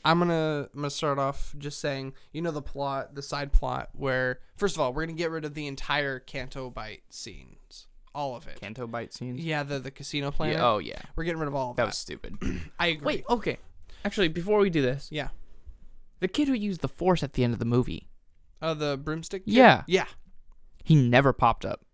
I'm gonna start off just saying, the side plot where, first of all, we're going to get rid of the entire Canto Bight scenes. All of it. Canto Bight scenes? Yeah, the casino planet. Yeah, oh, yeah. We're getting rid of all of that. That was stupid. I agree. Wait, okay. Actually, before we do this. Yeah. The kid who used the Force at the end of the movie. Oh, the broomstick kid? Yeah. Yeah. He never popped up.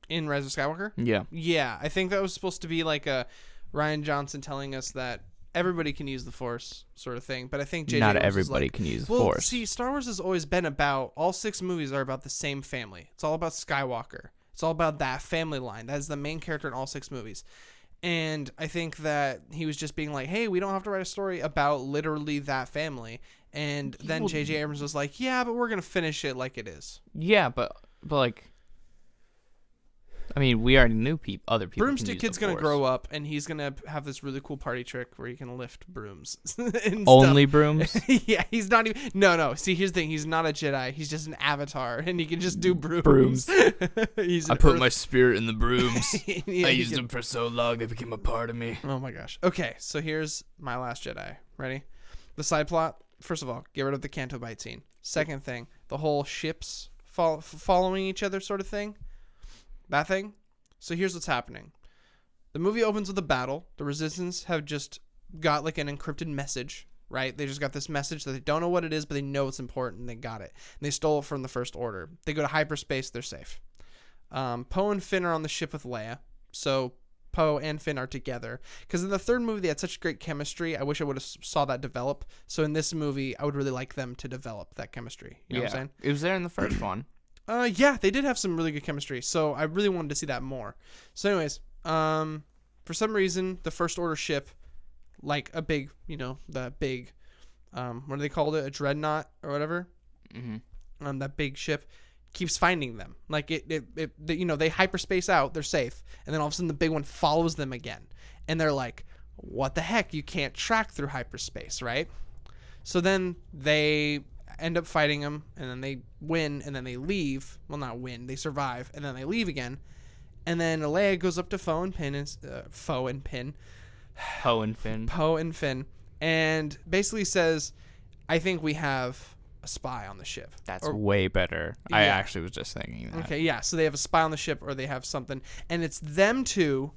In Rise of Skywalker? Yeah. Yeah, I think that was supposed to be like a Rian Johnson telling us that everybody can use the Force sort of thing, but I think not everybody can use the Force. See, Star Wars has always been about, all 6 movies are about the same family. It's all about Skywalker. It's all about that family line. That is the main character in all 6 movies. And I think that he was just being like, hey, we don't have to write a story about literally that family. And then J.J. Abrams was like, yeah, but we're going to finish it like it is. Yeah, but like, I mean, we already knew other people. Broomstick Kid's going to grow up, and he's going to have this really cool party trick where he can lift brooms. Only brooms? Yeah, he's not even... No. See, here's the thing. He's not a Jedi. He's just an avatar, and he can just do brooms. I put my spirit in the brooms. Yeah, I used them for so long, they became a part of me. Oh, my gosh. Okay, so here's My Last Jedi. Ready? The side plot. First of all, get rid of the Canto Bight scene. Second thing, the whole ships following each other sort of thing. That thing. So here's what's happening. The movie opens with a battle. The Resistance have just got like an encrypted message, right? They just got this message that they don't know what it is, but they know it's important, and they got it. And they stole it from the First Order. They go to hyperspace. They're safe. Poe and Finn are on the ship with Leia. So Poe and Finn are together. Because in the third movie, they had such great chemistry. I wish I would have saw that develop. So in this movie, I would really like them to develop that chemistry. You know what I'm saying? It was there in the first one. Yeah, they did have some really good chemistry, so I really wanted to see that more. So anyways, for some reason, the First Order ship, like a big, the big, what do they call it? A dreadnought or whatever? Mm-hmm. that big ship, keeps finding them. Like they hyperspace out, they're safe, and then all of a sudden the big one follows them again, and they're like, what the heck? You can't track through hyperspace, right? So then they end up fighting him, and then they win, and then they leave. Well, not win, they survive, and then they leave again. And then Leia goes up to Poe and Finn, and basically says, I think we have a spy on the ship. That's way better. Yeah. I actually was just thinking that. Okay, yeah. So they have a spy on the ship, or they have something, and it's them two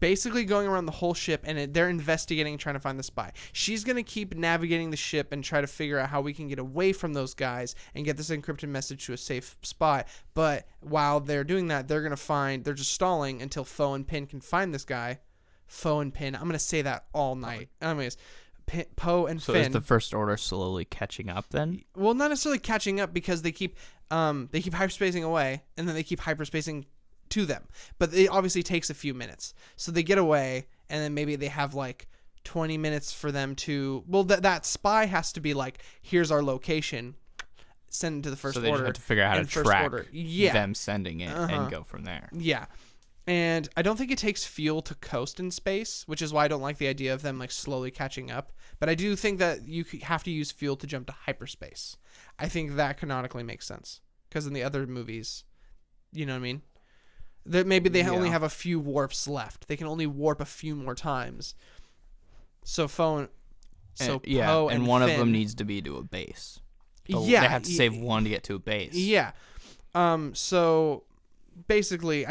basically going around the whole ship, and they're investigating, trying to find the spy. She's going to keep navigating the ship and try to figure out how we can get away from those guys and get this encrypted message to a safe spot. But while they're doing that, they're just stalling until Poe and Finn can find this guy. Poe and Finn. I'm going to say that all night. Anyways, Poe and Finn. So is the First Order slowly catching up then? Well, not necessarily catching up, because they keep hyperspacing away, and then they keep hyperspacing to them, but it obviously takes a few minutes. So they get away, and then maybe they have like 20 minutes for them to. Well, that spy has to be like, here's our location, send it to the First Order. So they just have to figure out how to track them sending it and go from there. Yeah. And I don't think it takes fuel to coast in space, which is why I don't like the idea of them like slowly catching up. But I do think that you have to use fuel to jump to hyperspace. I think that canonically makes sense, because in the other movies, you know what I mean? That maybe they only have a few warps left. They can only warp a few more times. So Poe and one Finn, of them needs to be to a base. They have to save one to get to a base. Yeah. So basically,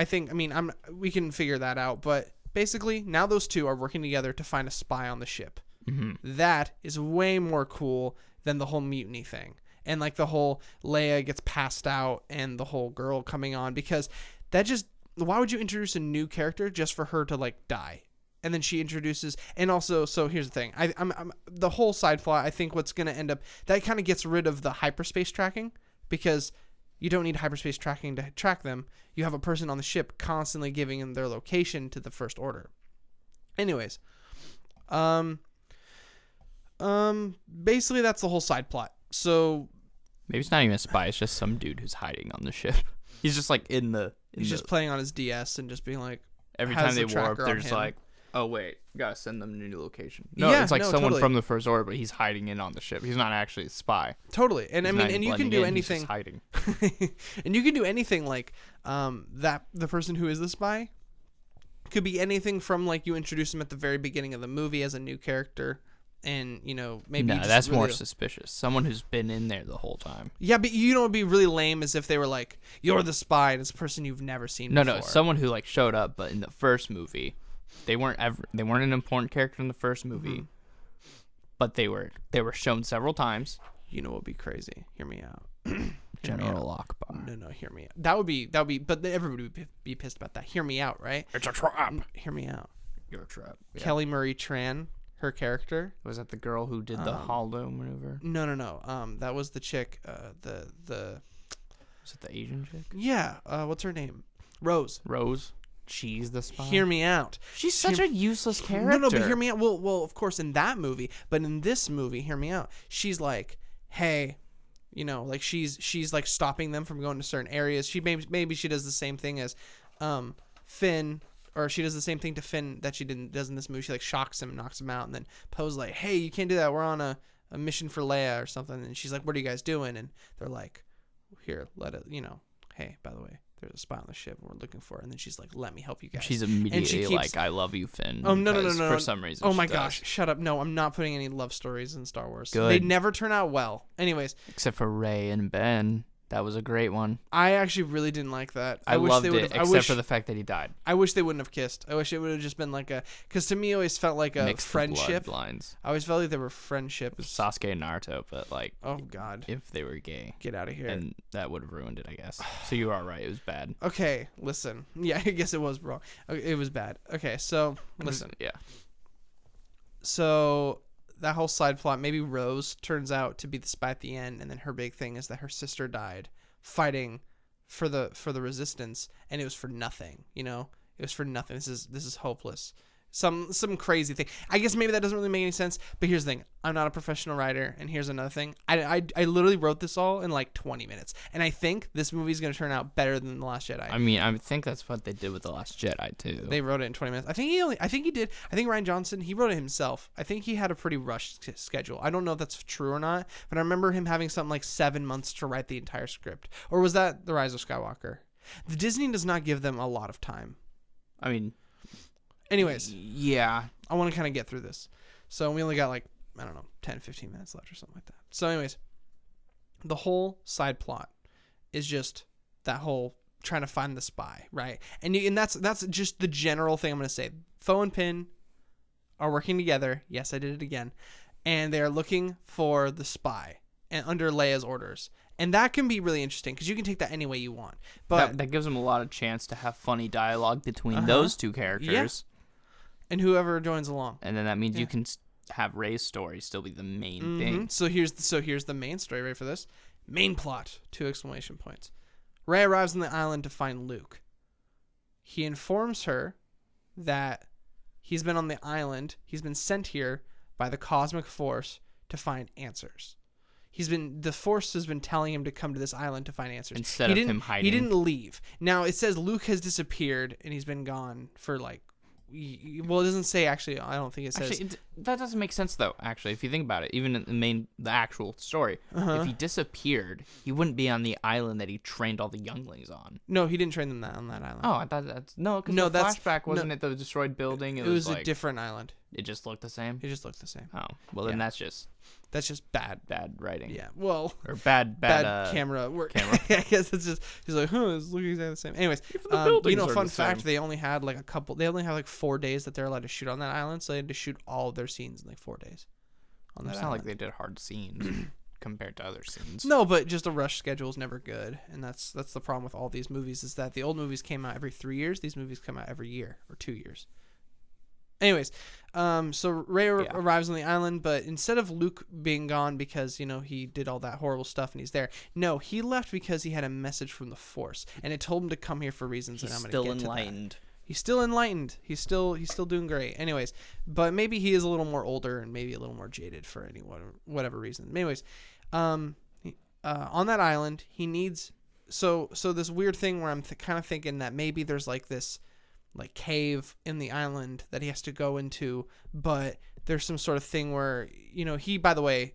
we can figure that out. But basically, now those two are working together to find a spy on the ship. Mm-hmm. That is way more cool than the whole mutiny thing, and like the whole Leia gets passed out and the whole girl coming on, because that just. Why would you introduce a new character just for her to like die? And then she introduces, and also, so here's the thing. I'm the whole side plot, I think what's going to end up, that kind of gets rid of the hyperspace tracking, because you don't need hyperspace tracking to track them. You have a person on the ship constantly giving them their location to the First Order. Anyways, basically that's the whole side plot. So maybe it's not even a spy, it's just some dude who's hiding on the ship. He's just like he's just playing on his DS and just being like, every time they warp, they're just like, oh wait, gotta send them to a new location. No, it's like someone from the First Order, but he's hiding in on the ship. He's not actually a spy. Totally. And he's and you can do anything. He's just hiding. And you can do anything like that. The person who is the spy could be anything from like you introduce him at the very beginning of the movie as a new character. And, maybe that's really more suspicious. Someone who's been in there the whole time. Yeah, but it'd be really lame as if they were like, you're the spy, and it's a person you've never seen before. No, someone who like showed up, but in the first movie, they weren't an important character in the first movie, but they were shown several times. You know what would be crazy? Hear me out. General Akbar. No, hear me out. That would be, but everybody would be pissed about that. Hear me out, right? It's a trap. Hear me out. You're a trap. Yeah. Kelly Marie Tran. Her character was that the girl who did the hollow maneuver? No. That was the chick. The was it the Asian chick? Yeah. What's her name? Rose. She's the spy. Hear me out. She's such a useless character. No, but hear me out. Well, of course in that movie, but in this movie, hear me out. She's like, hey, like she's like stopping them from going to certain areas. She maybe she does the same thing as Finn. Or she does the same thing to Finn that she does in this movie. She like shocks him and knocks him out, and then Poe's like, "Hey, you can't do that. We're on a mission for Leia or something." And she's like, "What are you guys doing?" And they're like, "Here, let it. Hey, by the way, there's a spy on the ship. We're looking for her." And then she's like, "Let me help you guys." She's immediately like, "I love you, Finn." Oh no! For some reason. Oh my gosh! Shut up! No, I'm not putting any love stories in Star Wars. Good. They never turn out well. Anyways, except for Rey and Ben. That was a great one. I actually really didn't like that. I loved it, except for the fact that he died. I wish they wouldn't have kissed. I wish it would have just been like because to me it always felt like a mixed friendship. Bloodlines. I always felt like they were friendships. Sasuke and Naruto, but like, oh god, if they were gay, get out of here. And that would have ruined it, I guess. So you are right. It was bad. Okay, listen. Yeah, I guess it was wrong. It was bad. Okay, so listen. Yeah. So that whole side plot, maybe Rose turns out to be the spy at the end, and then her big thing is that her sister died fighting for the resistance, and it was for nothing. It was for nothing. This is hopeless. Some crazy thing. I guess maybe that doesn't really make any sense, but here's the thing. I'm not a professional writer, and here's another thing. I literally wrote this all in like 20 minutes, and I think this movie is going to turn out better than The Last Jedi. I mean, I think that's what they did with The Last Jedi, too. They wrote it in 20 minutes. I think he did. I think Rian Johnson, he wrote it himself. I think he had a pretty rushed schedule. I don't know if that's true or not, but I remember him having something like 7 months to write the entire script. Or was that The Rise of Skywalker? The Disney does not give them a lot of time. I mean... Anyways, yeah, I want to kind of get through this. So we only got like, I don't know, 10, 15 minutes left or something like that. So anyways, the whole side plot is just that whole trying to find the spy, right? And that's just the general thing I'm going to say. Foe and Pin are working together. Yes, I did it again. And they are looking for the spy and under Leia's orders. And that can be really interesting because you can take that any way you want. But that gives them a lot of chance to have funny dialogue between those two characters. Yeah. And whoever joins along. And then that means you can have Rey's story still be the main thing. So here's the main story. Ready for this? Main plot, 2 exclamation points. Rey arrives on the island to find Luke. He informs her that he's been on the island. He's been sent here by the cosmic force to find answers. The Force has been telling him to come to this island to find answers. Instead of him hiding. He didn't leave. Now, it says Luke has disappeared, and he's been gone for like... Well, it doesn't say, actually. I don't think it says... Actually, that doesn't make sense, though, actually, if you think about it. Even in the actual story. If he disappeared, he wouldn't be on the island that he trained all the younglings on. No, he didn't train them on that island. Oh, I thought that's... No, because the flashback, wasn't it the destroyed building? It was like, a different island. It just looked the same? It just looked the same. Oh, well, then that's just bad writing. Yeah, well, or bad camera work. I guess it's just he's like, it's looking exactly the same. Anyways, fun fact, they only had like 4 days that they're allowed to shoot on that island, so they had to shoot all of their scenes in like 4 days. It's not like they did hard scenes compared to other scenes. No, but just a rush schedule is never good, and that's the problem with all these movies is that the old movies came out every 3 years. These movies come out every year or 2 years. Anyways, so Rey arrives on the island, but instead of Luke being gone because, he did all that horrible stuff and he's there, no, he left because he had a message from the Force, and it told him to come here for reasons. He's and I'm still gonna get enlightened. To that. He's still enlightened. He's still doing great. Anyways, but maybe he is a little more older and maybe a little more jaded for whatever reason. Anyways, on that island, he needs so this weird thing where I'm kind of thinking that maybe there's like this like cave in the island that he has to go into, but there's some sort of thing where he, by the way,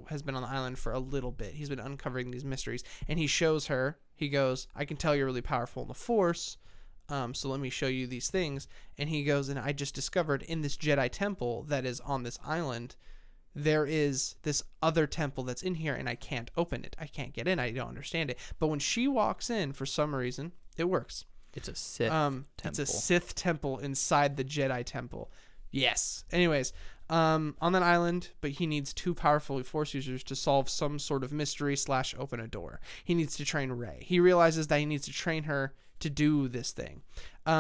has been on the island for a little bit. He's been uncovering these mysteries, and he shows her. He goes, I can tell you're really powerful in the Force, so let me show you these things. And he goes, and I just discovered in this Jedi temple that is on this island, there is this other temple that's in here, and I can't open it. I can't get in. I don't understand it. But when she walks in, for some reason, it works. It's a Sith temple. It's a Sith temple inside the Jedi temple. Yes. Anyways, on that island, but he needs 2 powerful Force users to solve some sort of mystery / open a door. He needs to train Rey. He realizes that he needs to train her to do this thing.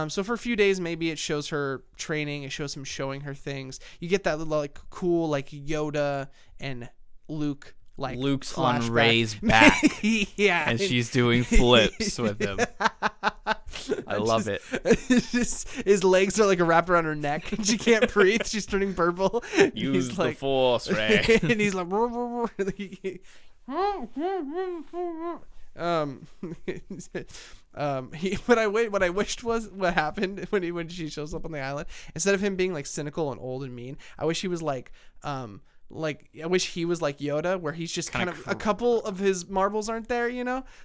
So for a few days, maybe it shows her training. It shows him showing her things. You get that little like cool like Yoda and Luke. Like Luke's flashback. On Rey's back. Yeah. And she's doing flips with him. I love it. His legs are like wrapped around her neck and she can't breathe. She's turning purple. Use the Force, Rey. And he's like, what I wished was what happened when she shows up on the island. Instead of him being like cynical and old and mean, I wish he was like I wish he was like Yoda, where he's just kind of a couple of his marbles aren't there,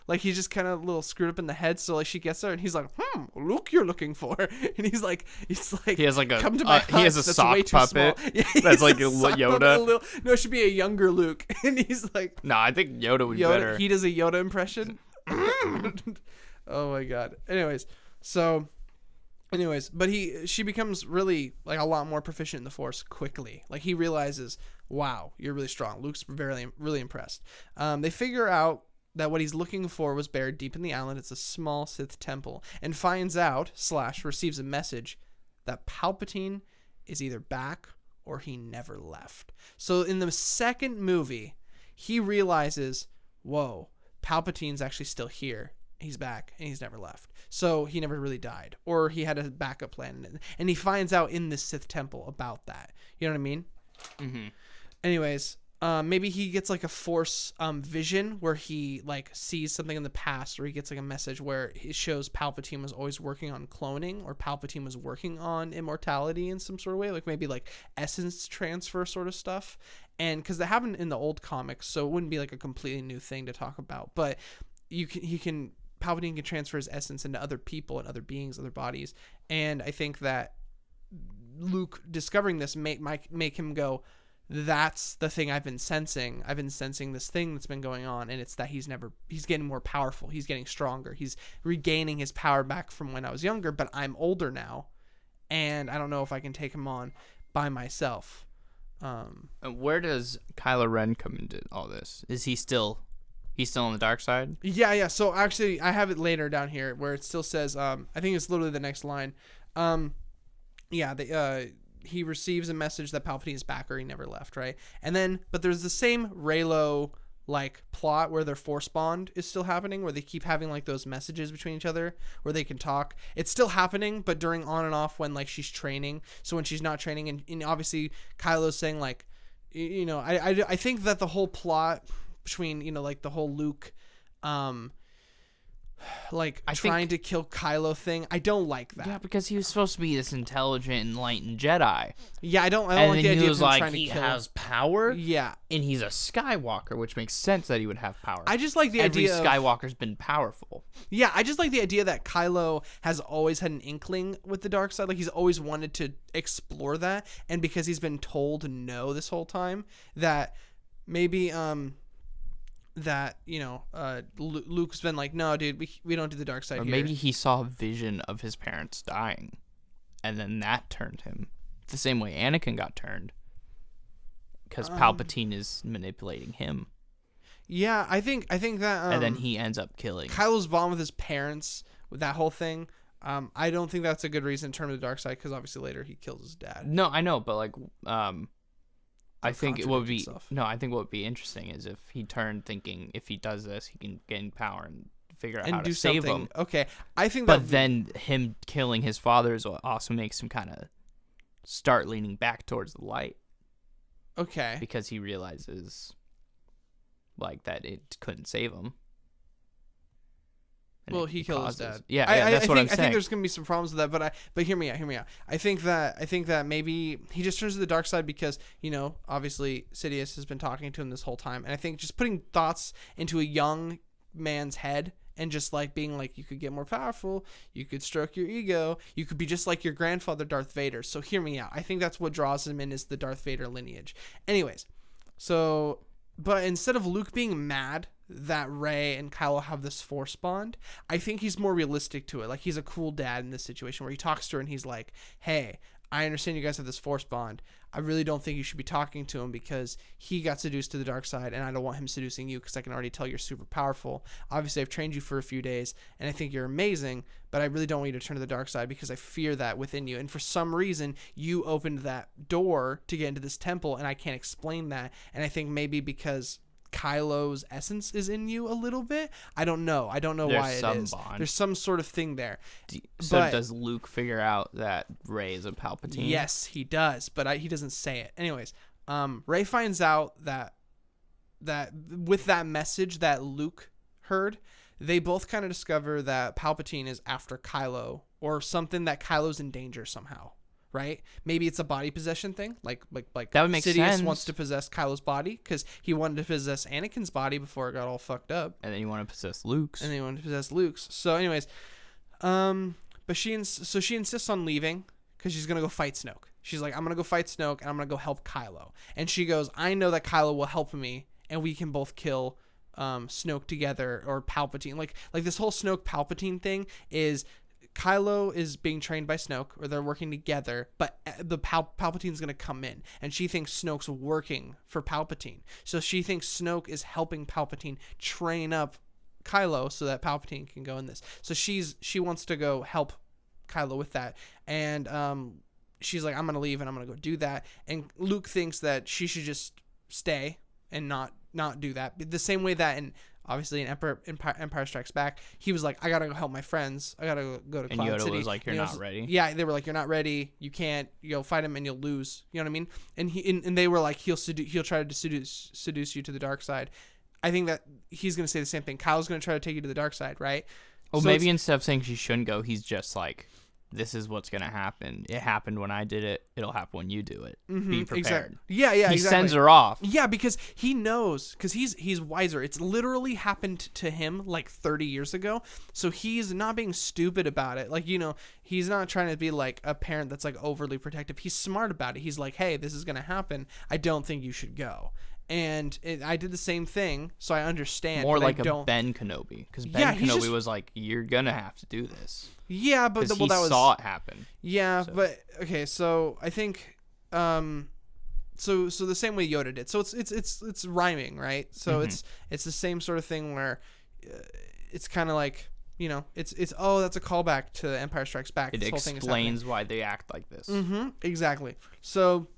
like he's just kind of a little screwed up in the head. So like she gets there and he's like, Luke, you're looking for, and he's like he has like come to my he has a sock puppet that's like Yoda. No, it should be a younger Luke, and he's like, no, I think Yoda would be better. He does a Yoda impression. Oh my god. But she becomes really like a lot more proficient in the Force quickly. Like he realizes, wow, you're really strong. Luke's really impressed. They figure out that what he's looking for was buried deep in the island. It's a small Sith temple, and finds out / receives a message that Palpatine is either back or he never left. So in the second movie, he realizes, whoa, Palpatine's actually still here. he's back and he's never left. So he never really died, or he had a backup plan, and he finds out in the Sith temple about that. You know what I mean? Mm-hmm. Anyways, maybe he gets like a Force vision where he like sees something in the past, or he gets like a message where it shows Palpatine was always working on cloning, or Palpatine was working on immortality in some sort of way, like maybe like essence transfer sort of stuff. And because that happened in the old comics, so it wouldn't be like a completely new thing to talk about. But Palpatine can transfer his essence into other people and other beings, other bodies. And I think that Luke discovering this might make him go, that's the thing I've been sensing. I've been sensing this thing that's been going on, and it's that he's getting more powerful. He's getting stronger. He's regaining his power back from when I was younger, but I'm older now, and I don't know if I can take him on by myself. And where does Kylo Ren come into all this? Is he's still on the dark side? Yeah. So actually, I have it later down here where it still says, I think it's literally the next line. He receives a message that Palpatine is back, or he never left, right? And then, but there's the same Reylo like plot where their Force bond is still happening, where they keep having like those messages between each other where they can talk. It's still happening, but during on and off when like she's training. So when she's not training, and obviously Kylo's saying like, I think that the whole plot between like the whole Luke, trying to kill Kylo thing, I don't like that. Yeah, because he was supposed to be this intelligent, enlightened Jedi. Yeah, I don't like the idea of him trying to kill. He has power. Yeah, and he's a Skywalker, which makes sense that he would have power. I just like the idea. Every Skywalker's been powerful. Yeah, I just like the idea that Kylo has always had an inkling with the dark side. Like he's always wanted to explore that, and because he's been told no this whole time, that maybe Luke's been like, no, dude, we don't do the dark side here. Maybe he saw a vision of his parents dying, and then that turned him. The same way Anakin got turned, because Palpatine is manipulating him. Yeah, I think that. And then he ends up killing Kylo's bond with his parents, with that whole thing. I don't think that's a good reason in terms of the dark side, because obviously later he kills his dad. No, I know, but like, I think what would be interesting is if he turned thinking if he does this, he can gain power and figure out how to save him. Okay, I think but then him killing his father is what also makes him kind of start leaning back towards the light. Okay. Because he realizes like that it couldn't save him. Well, he killed his dad. Yeah, that's what I'm saying. I think there's gonna be some problems with that, but hear me out. I think that maybe he just turns to the dark side because obviously Sidious has been talking to him this whole time, and I think just putting thoughts into a young man's head and just like being like, you could get more powerful, you could stroke your ego, you could be just like your grandfather Darth Vader. So hear me out. I think that's what draws him in, is the Darth Vader lineage. Anyways, so but instead of Luke being mad that Rey and Kylo have this Force bond, I think he's more realistic to it. Like, he's a cool dad in this situation where he talks to her and he's like, hey, I understand you guys have this Force bond. I really don't think you should be talking to him because he got seduced to the dark side, and I don't want him seducing you because I can already tell you're super powerful. Obviously, I've trained you for a few days, and I think you're amazing, but I really don't want you to turn to the dark side because I fear that within you. And for some reason, you opened that door to get into this temple, and I can't explain that. And I think maybe because Kylo's essence is in you a little bit. I don't know. I don't know why it is. Bond. There's some sort of thing there. So does Luke figure out that Rey is a Palpatine? Yes, he does, but he doesn't say it. Anyways, Rey finds out that with that message that Luke heard, they both kind of discover that Palpatine is after Kylo, or something, that Kylo's in danger somehow. Right? Maybe it's a body possession thing. Like that would make Sidious sense. wants to possess Kylo's body because he wanted to possess Anakin's body before it got all fucked up. And then he wanted to possess Luke's. So anyways, but she insists on leaving because she's gonna go fight Snoke. She's like, I'm gonna go fight Snoke and I'm gonna go help Kylo. And she goes, I know that Kylo will help me and we can both kill Snoke together, or Palpatine. Like this whole Snoke Palpatine thing is, Kylo is being trained by Snoke, or they're working together, but the Palpatine's going to come in, and she thinks Snoke's working for Palpatine. So she thinks Snoke is helping Palpatine train up Kylo so that Palpatine can go in this. So she wants to go help Kylo with that, and she's like, I'm going to leave and I'm going to go do that. And Luke thinks that she should just stay and not do that. The same way that in obviously in Empire Strikes Back, he was like, I gotta go help my friends. I gotta go to Cloud Yoda City. was like, you're not ready. Yeah, they were like, you're not ready. You can't. You'll fight him and you'll lose. You know what I mean? And they were like, he'll try to seduce you to the dark side. I think that he's gonna say the same thing. Kylo's gonna try to take you to the dark side, right? Well, So maybe instead of saying she shouldn't go, he's just like, this is what's going to happen. It happened when I did it. It'll happen when you do it. Be prepared. Exactly. Yeah, he exactly. sends her off. Yeah, because he knows, because he's wiser. It's literally happened to him like 30 years ago. So he's not being stupid about it. Like, you know, he's not trying to be like a parent that's like overly protective. He's smart about it. He's like, hey, this is going to happen. I don't think you should go. And I did the same thing, so I understand. More like a Ben Kenobi, because Ben Kenobi was like, "You're gonna have to do this." Yeah, but he saw it happen. Yeah, so. But okay, so I think, so the same way Yoda did. So it's rhyming, right? So it's the same sort of thing where it's kind of like, you know, it's that's a callback to Empire Strikes Back. It explains why they act like this. Exactly. So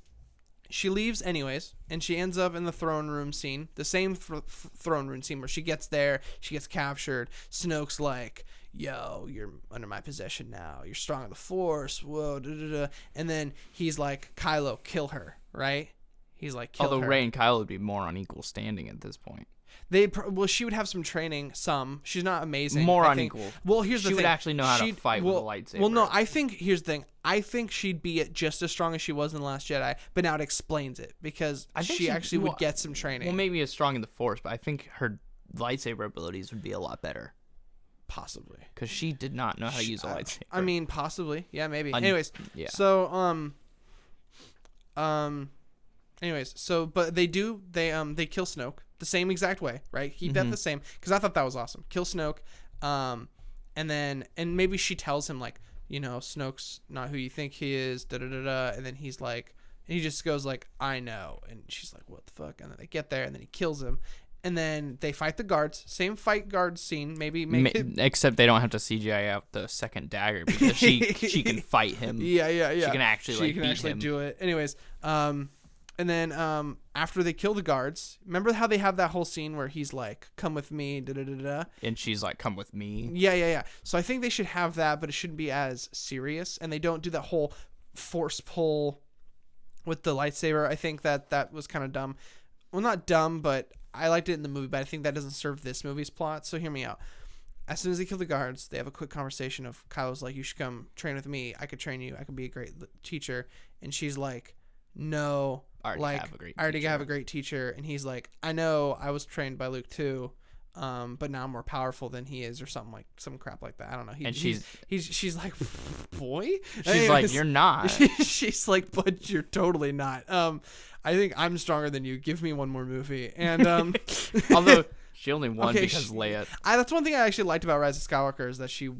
she leaves anyways, and she ends up in the throne room scene, the same throne room scene where she gets there, she gets captured. Snoke's like, yo, you're under my possession now. You're strong in the Force. Whoa, da-da-da. And then he's like, Kylo, kill her, right? He's like, kill her. Although Rey and Kylo would be more on equal standing at this point. She would have some training. She's not amazing. More unequal. Well, here's the thing. She would actually know how to fight with a lightsaber. Well, no, I think here's the thing. I think she'd be just as strong as she was in The Last Jedi, but now it explains it because she actually would get some training. Well, maybe as strong in the Force, but I think her lightsaber abilities would be a lot better. Possibly. Because she did not know how to use a lightsaber. I mean, possibly. Yeah, maybe. Anyways, yeah. So, but they kill Snoke the same exact way, right? Keep that the same, because I thought that was awesome. Kill Snoke, and maybe she tells him like, you know, Snoke's not who you think he is, da da da da, and then he's like, and he just goes like, I know, and she's like, what the fuck? And then they get there, and then he kills him, and then they fight the guards, same fight guard scene, except they don't have to CGI out the second dagger because she can fight him. Yeah. She can actually beat him. Do it. Anyways, and then after they kill the guards, remember how they have that whole scene where he's like, come with me, da-da-da-da? And she's like, come with me. Yeah. So I think they should have that, but it shouldn't be as serious. And they don't do that whole force pull with the lightsaber. I think that was kind of dumb. Well, not dumb, but I liked it in the movie, but I think that doesn't serve this movie's plot. So hear me out. As soon as they kill the guards, they have a quick conversation of Kylo's like, you should come train with me. I could train you. I could be a great teacher. And she's like, no. I already have a great teacher, and he's like, I know I was trained by Luke too, but now I'm more powerful than he is, or some crap like that. I don't know. She's like, boy. She's like, you're not. She's like, but you're totally not. I think I'm stronger than you. Give me one more movie. And although she only won because Leia. That's one thing I actually liked about Rise of Skywalker is that she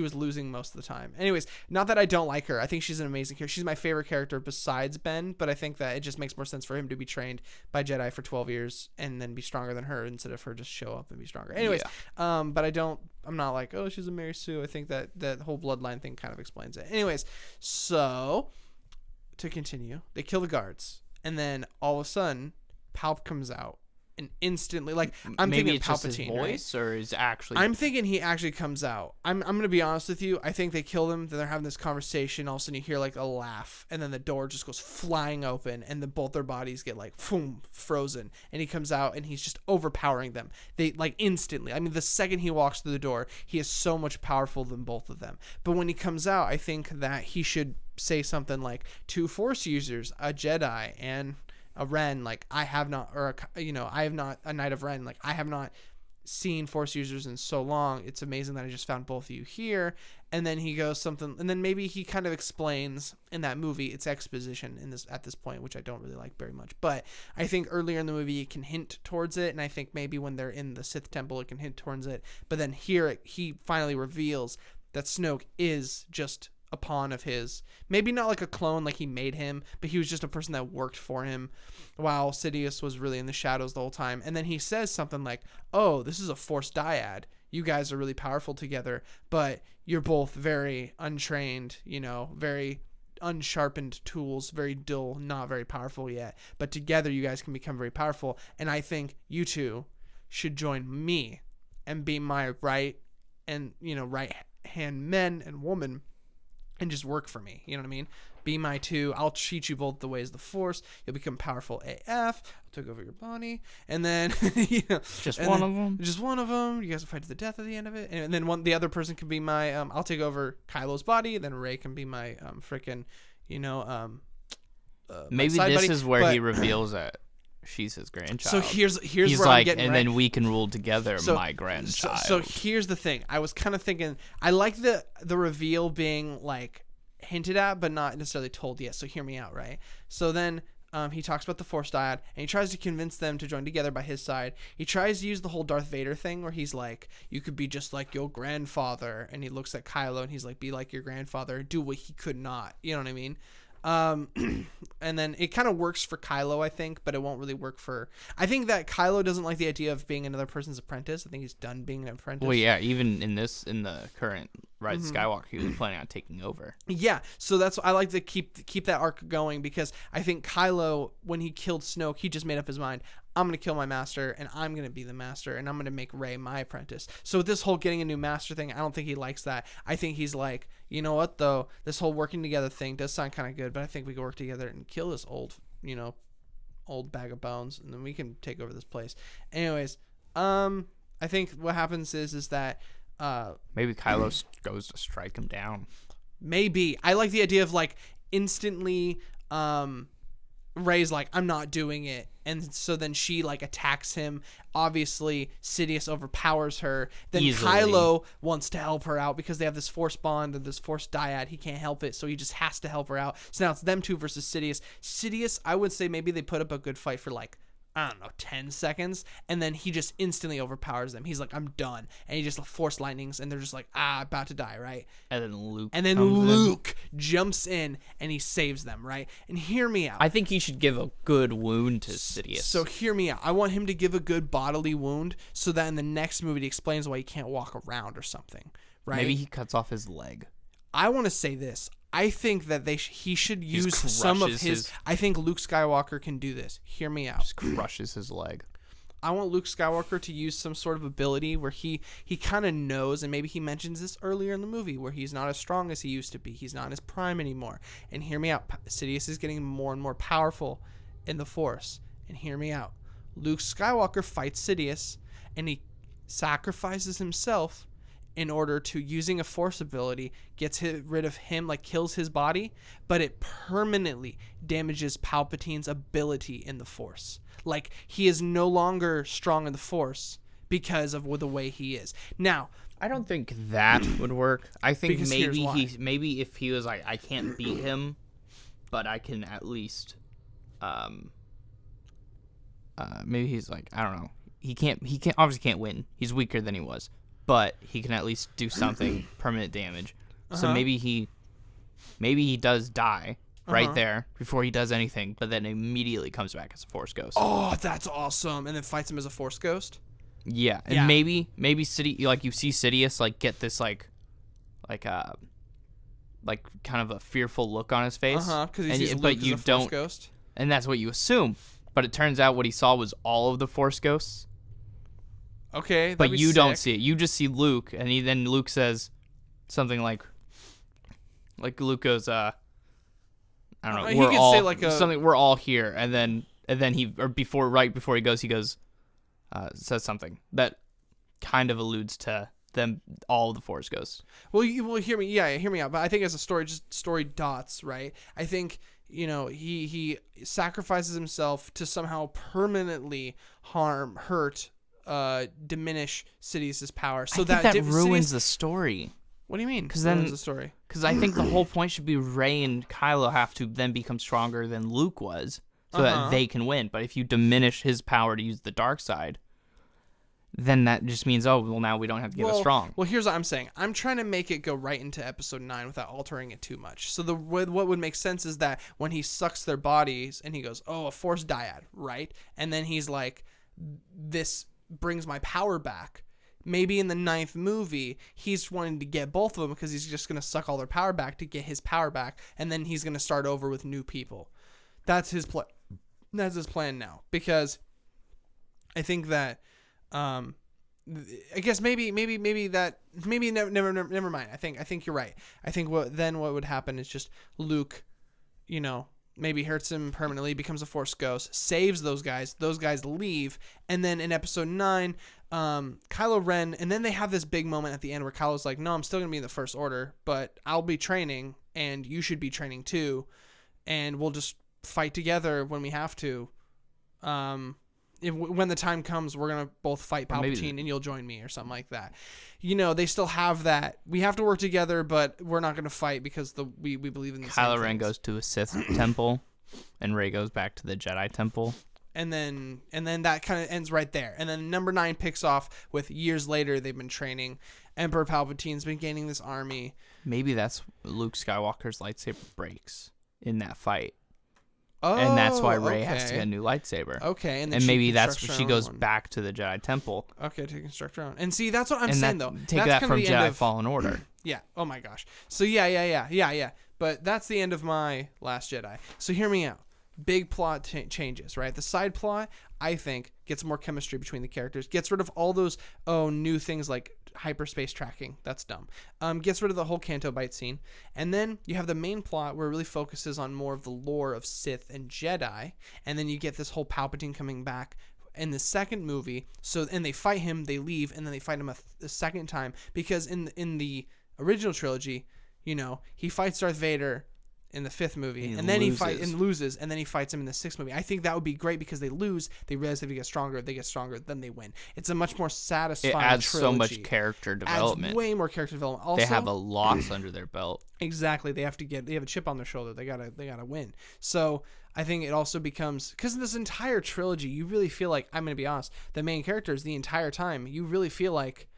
was losing most of the time. Anyways, not that I don't like her. I think she's an amazing character. She's my favorite character besides Ben, but I think that it just makes more sense for him to be trained by Jedi for 12 years and then be stronger than her instead of her just show up and be stronger. Anyways, but I'm not like, oh, she's a Mary Sue. I think that whole bloodline thing kind of explains it. Anyways, so to continue, they kill the guards, and then all of a sudden, Palp comes out. And instantly, like, I'm maybe thinking it's Palpatine, just his voice, right? Or is actually. I'm thinking he actually comes out. I'm gonna be honest with you. I think they kill him. Then they're having this conversation. All of a sudden, you hear like a laugh, and then the door just goes flying open, and then both their bodies get like boom, frozen. And he comes out, and he's just overpowering them. They like instantly. I mean, the second he walks through the door, he is so much powerful than both of them. But when he comes out, I think that he should say something like, "Two Force users, a Jedi, and a Ren, like I have not, or I have not, a Knight of Ren, like I have not seen Force users in so long. It's amazing that I just found both of you here." And then he goes something, and then maybe he kind of explains in that movie. It's exposition at this point, which I don't really like very much. But I think earlier in the movie it can hint towards it, and I think maybe when they're in the Sith temple it can hint towards it. But then here he finally reveals that Snoke is just a pawn of his, maybe not like a clone like he made him, but he was just a person that worked for him while Sidious was really in the shadows the whole time. And then he says something like, oh, this is a Force dyad, you guys are really powerful together, but you're both very untrained, very unsharpened tools, very dull, not very powerful yet, but together you guys can become very powerful. And I think you two should join me and be my right hand men and woman and just work for me. You know what I mean? Be my two. I'll teach you both the ways of the Force. You'll become powerful AF. I'll take over your body. And then, just one of them. Just one of them. You guys will fight to the death at the end of it. And then the other person can be my, I'll take over Kylo's body. Then Rey can be my freaking, maybe side this buddy. is where he reveals that she's his grandchild. So here's He's where like, I'm getting, and right? then we can rule together, my grandchild. So here's the thing. I was kind of thinking, I like the reveal being like hinted at, but not necessarily told yet. So hear me out, right? So then he talks about the Force dyad, and he tries to convince them to join together by his side. He tries to use the whole Darth Vader thing where he's like, you could be just like your grandfather. And he looks at Kylo and he's like, be like your grandfather. Do what he could not. You know what I mean? And then it kind of works for Kylo, I think, but it won't really work for... I think that Kylo doesn't like the idea of being another person's apprentice. I think he's done being an apprentice. Well, yeah, even in the current Rise of Skywalker, he was planning on taking over. Yeah, so that's I like to keep that arc going, because I think Kylo, when he killed Snoke, he just made up his mind. I'm going to kill my master, and I'm going to be the master, and I'm going to make Rey my apprentice. So with this whole getting a new master thing, I don't think he likes that. I think he's like, you know what, though? This whole working together thing does sound kind of good, but I think we can work together and kill this old bag of bones, and then we can take over this place. Anyways, I think what happens is that... maybe Kylo goes to strike him down. Maybe. I like the idea of, like, instantly... Rey's like, I'm not doing it, and so then she like attacks him. Obviously Sidious overpowers her. Then Easily. Kylo wants to help her out because they have this Force bond or this Force dyad. He can't help it, so he just has to help her out. So now it's them two versus Sidious. I would say maybe they put up a good fight for like, I don't know, 10 seconds, and then he just instantly overpowers them. He's like, I'm done, and he just Force lightnings, and they're just like, about to die, right? And then Luke jumps in and he saves them, right? And hear me out. I think he should give a good wound to Sidious. So hear me out. I want him to give a good bodily wound, so that in the next movie he explains why he can't walk around or something, right? Maybe he cuts off his leg. I want to say this. I think that he should use some of his... I think Luke Skywalker can do this. Hear me out. Just crushes his leg. I want Luke Skywalker to use some sort of ability where he kind of knows, and maybe he mentions this earlier in the movie, where he's not as strong as he used to be. He's not in his prime anymore. And hear me out. Sidious is getting more and more powerful in the Force. And hear me out. Luke Skywalker fights Sidious, and he sacrifices himself in order to, using a Force ability, gets rid of him, like kills his body, but it permanently damages Palpatine's ability in the Force. Like, he is no longer strong in the Force because of the way he is. Now, I don't think that would work. I think maybe if he was like, I can't beat him, but I can at least, maybe he's like, I don't know. He obviously can't win. He's weaker than he was. But he can at least do something permanent damage. So maybe he does die right there before he does anything, but then immediately comes back as a Force ghost. Oh, that's awesome! And then fights him as a Force ghost. Yeah, and maybe Sidious, like you see Sidious like get this like kind of a fearful look on his face. Because he sees Luke as a Force ghost. And that's what you assume. But it turns out what he saw was all of the Force ghosts. Okay, but you don't see it. You just see Luke, and then Luke says something like Luke goes, I don't know. He could say like something. We're all here, and then right before he goes, says something that kind of alludes to them, all the Force ghosts. Well, hear me. Yeah, hear me out. But I think as a story, just story dots, right? I think he sacrifices himself to somehow permanently hurt. Diminish Sidious's power, so that ruins the story. What do you mean? Because then the story. Because I think the whole point should be Rey and Kylo have to then become stronger than Luke was, so that they can win. But if you diminish his power to use the dark side, then that just means now we don't have to get as strong. Well, here's what I'm saying. I'm trying to make it go right into Episode 9 without altering it too much. So what would make sense is that when he sucks their bodies and he goes, a Force dyad, right? And then he's like, this brings my power back. Maybe in the 9th movie, he's wanting to get both of them because he's just going to suck all their power back to get his power back, and then he's going to start over with new people. That's his plan. That's his plan now, because I think that I guess maybe never mind. I think you're right. I think what would happen is just Luke, maybe hurts him permanently, becomes a Force ghost, saves those guys leave, and then in episode 9, Kylo Ren, and then they have this big moment at the end where Kylo's like, no, I'm still gonna be in the First Order, but I'll be training and you should be training too, and we'll just fight together when we have to. When the time comes, we're going to both fight Palpatine and you'll join me or something like that. They still have that. We have to work together, but we're not going to fight because we believe in the same Kylo Ren things. goes to a Sith temple and Rey goes back to the Jedi temple. And then that kind of ends right there. And then number 9 picks off with years later they've been training. Emperor Palpatine's been gaining this army. Maybe that's Luke Skywalker's lightsaber breaks in that fight. Oh, and that's why Rey has to get a new lightsaber. Okay, and maybe that's when she goes back to the Jedi Temple. Okay, to construct her own. And see, that's what I'm saying, though. Take that's that from Jedi Fallen Order. Yeah. Oh my gosh. So yeah. But that's the end of my Last Jedi. So hear me out. Big plot changes, right? The side plot, I think, gets more chemistry between the characters. Gets rid of all those new things like hyperspace tracking. That's dumb. Gets rid of the whole Canto Bight scene. And then you have the main plot where it really focuses on more of the lore of Sith and Jedi. And then you get this whole Palpatine coming back in the second movie. And they fight him, they leave, and then they fight him a second time. Because in the original trilogy, he fights Darth Vader in the 5th movie, and then he loses, and then he fights him in the 6th movie. I think that would be great because they lose, they realize they get stronger, then they win. It's a much more satisfying trilogy. It adds so much character development. Adds way more character development. Also, they have a loss under their belt. Exactly. They have a chip on their shoulder. They gotta win. So I think it also becomes, because in this entire trilogy, you really feel like, I'm gonna be honest, the main characters the entire time, you really feel like,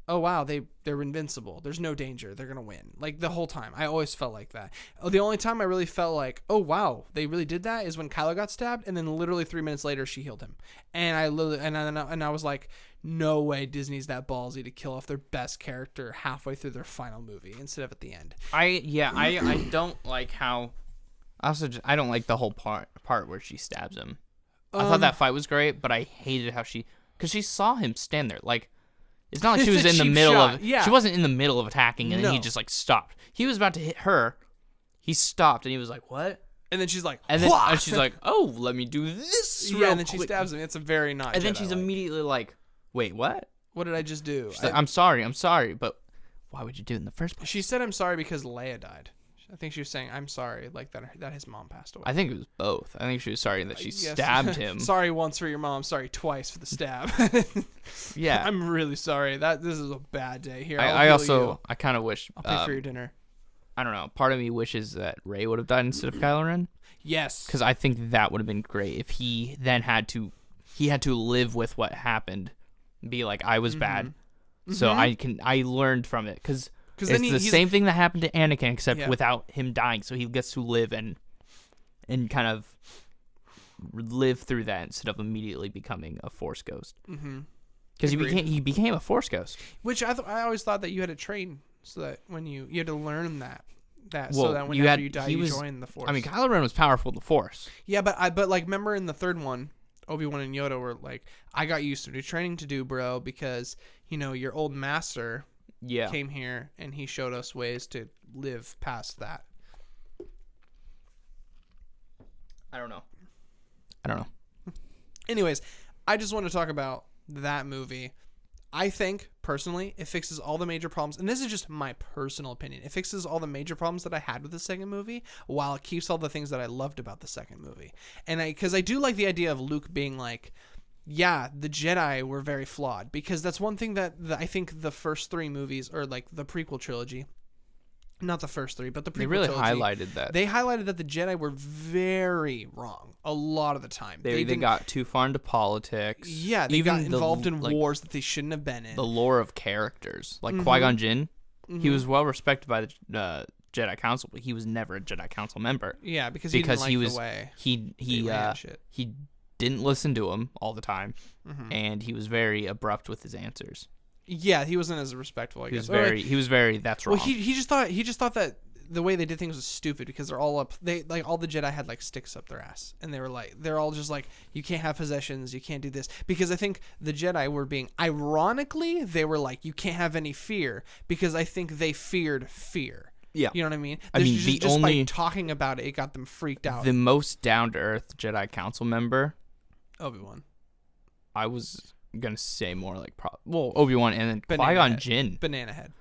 oh wow, they're invincible. There's no danger. They're gonna win. Like the whole time, I always felt like that. The only time I really felt like, oh wow, they really did that is when Kylo got stabbed, and then literally 3 minutes later she healed him. And I was like, no way, Disney's that ballsy to kill off their best character halfway through their final movie instead of at the end. I don't like how. I don't like the whole part where she stabs him. I thought that fight was great, but I hated how because she saw him stand there like. It's not like she was in the middle of. Yeah. She wasn't in the middle of attacking, and then he just stopped. He was about to hit her. He stopped, and he was like, "What?" And then she's like, and she's like, "Oh, let me do this." Yeah, and then she stabs him. It's a very not. And then she's immediately like, "Wait, what? What did I just do?" She's like, I'm sorry, but why would you do it in the first place? She said, "I'm sorry" because Leia died. I think she was saying, "I'm sorry," like that his mom passed away. I think it was both. I think she was sorry that she stabbed him. Sorry once for your mom. Sorry twice for the stab. Yeah, I'm really sorry. This is a bad day here. I kind of wish. I'll pay for your dinner. I don't know. Part of me wishes that Rey would have died instead of Kylo Ren. Yes, because I think that would have been great if he then had to live with what happened, be like, I was bad, so I learned from it because. It's the same thing that happened to Anakin, except without him dying. So he gets to live and kind of live through that instead of immediately becoming a Force ghost. Because he became a Force ghost. Which I always thought that you had to train so that when you had to learn that well, so that whenever you die, you join the Force. I mean, Kylo Ren was powerful in the Force. Yeah, but like remember in the third one, Obi-Wan and Yoda were like, I got used to new training to do, bro, because your old master. Came here and he showed us ways to live past that. I don't know. Anyways, I just want to talk about that movie. I think, personally, it fixes all the major problems. And this is just my personal opinion. It fixes all the major problems that I had with the second movie while it keeps all the things that I loved about the second movie. And because I do like the idea of Luke being like, yeah, the Jedi were very flawed, because that's one thing that I think the first 3 movies, or like the prequel trilogy, not the first 3, but the prequel trilogy. They really highlighted that. They highlighted that the Jedi were very wrong a lot of the time. They got too far into politics. Yeah, they got involved in wars that they shouldn't have been in. The lore of characters. Like Qui-Gon Jinn, he was well respected by the Jedi Council, but he was never a Jedi Council member. Yeah, because he didn't like the way he didn't listen to him all the time, and he was very abrupt with his answers. Yeah, he wasn't as respectful. I guess He was very. That's wrong. Well, he just thought that the way they did things was stupid because they're all up. They like all the Jedi had like sticks up their ass, and they're all just like, you can't have possessions, you can't do this, because I think the Jedi were being, ironically, they were like, you can't have any fear, because I think they feared fear. Yeah. You know what I mean? I mean, just by talking about it, it got them freaked out. The most down-to-earth Jedi Council member, Obi-Wan. I was going to say more like, Obi-Wan and then Qui-Gon Jinn. Banana head.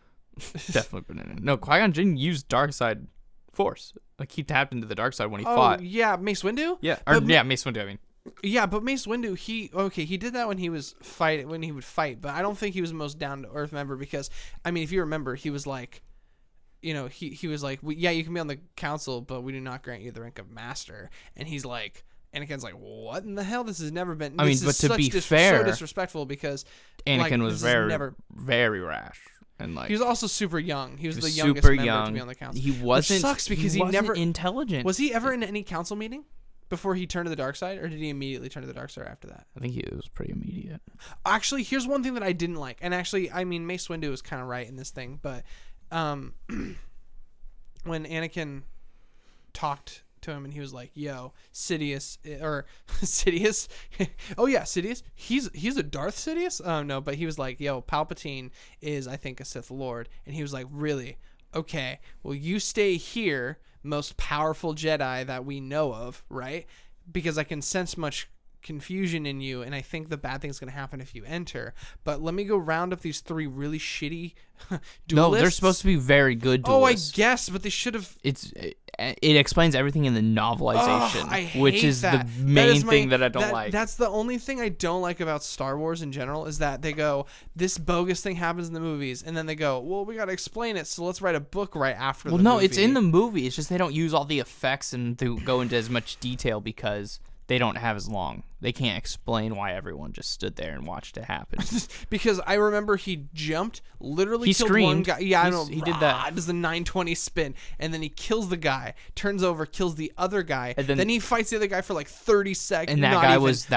Definitely Banana. No, Qui-Gon Jinn used dark side force. Like, he tapped into the dark side when he fought. Yeah, Mace Windu? Yeah, Mace Windu, I mean. Yeah, but Mace Windu, he did that when he would fight, but I don't think he was the most down-to-earth member, because, I mean, if you remember, he was like, you know, he was like, yeah, you can be on the council, but we do not grant you the rank of master. And he's like, Anakin's like, what in the hell? This has never been. I mean, but to be fair, so disrespectful, because Anakin was very rash, and like he was also super young. He was the youngest member to be on the council. He wasn't. Which sucks because he never intelligent. Was he ever in any council meeting before he turned to the dark side, or did he immediately turn to the dark side after that? I think it was pretty immediate. Actually, here's one thing that I didn't like, and actually, I mean, Mace Windu was kind of right in this thing, but when Anakin talked to him and he was like, yo, Sidious, or Sidious, oh yeah, Sidious, he's a Darth Sidious? No, but he was like, yo, Palpatine is, I think, a Sith Lord. And he was like, really? Okay, well, you stay here, most powerful Jedi that we know of, right? Because I can sense much confusion in you, and I think the bad thing's going to happen if you enter. But let me go round up these 3 really shitty duelists. No, they're supposed to be very good duelists. Oh, I guess, but they should have... It explains everything in the novelization, which is that. the main thing that I don't like. That's the only thing I don't like about Star Wars in general, is that they go, this bogus thing happens in the movies, and then they go, well, we got to explain it, so let's write a book right after the movie. Well, no, it's in the movie. It's just they don't use all the effects and to go into as much detail because they don't have as long. They can't explain why everyone just stood there and watched it happen. Because I remember he jumped, literally he killed screamed. One guy. Yeah, I know. He did that. Does the 920 spin, and then he kills the guy, turns over, kills the other guy, and then he fights the other guy for like 30 seconds. And that guy was a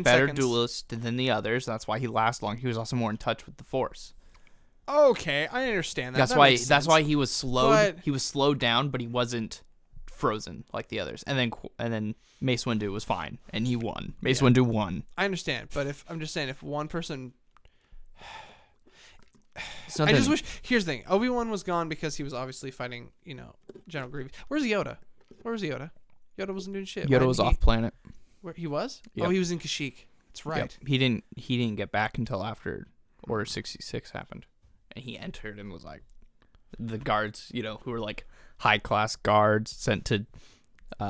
better seconds. duelist than the others. That's why he lasted long. He was also more in touch with the Force. Okay, I understand that. That's why he was slowed. He was slowed down, but he wasn't frozen like the others. And then Mace Windu was fine, and he won. Mace Windu won. I understand, but if one person, I just wish. Here's the thing: Obi-Wan was gone because he was obviously fighting, General Grievous. Where's Yoda? Where was Yoda? Yoda wasn't doing shit. Yoda was off planet. Where he was? Yep. Oh, he was in Kashyyyk. That's right. Yep. He didn't get back until after Order 66 happened, and he entered and was like, the guards, who were like high-class guards sent to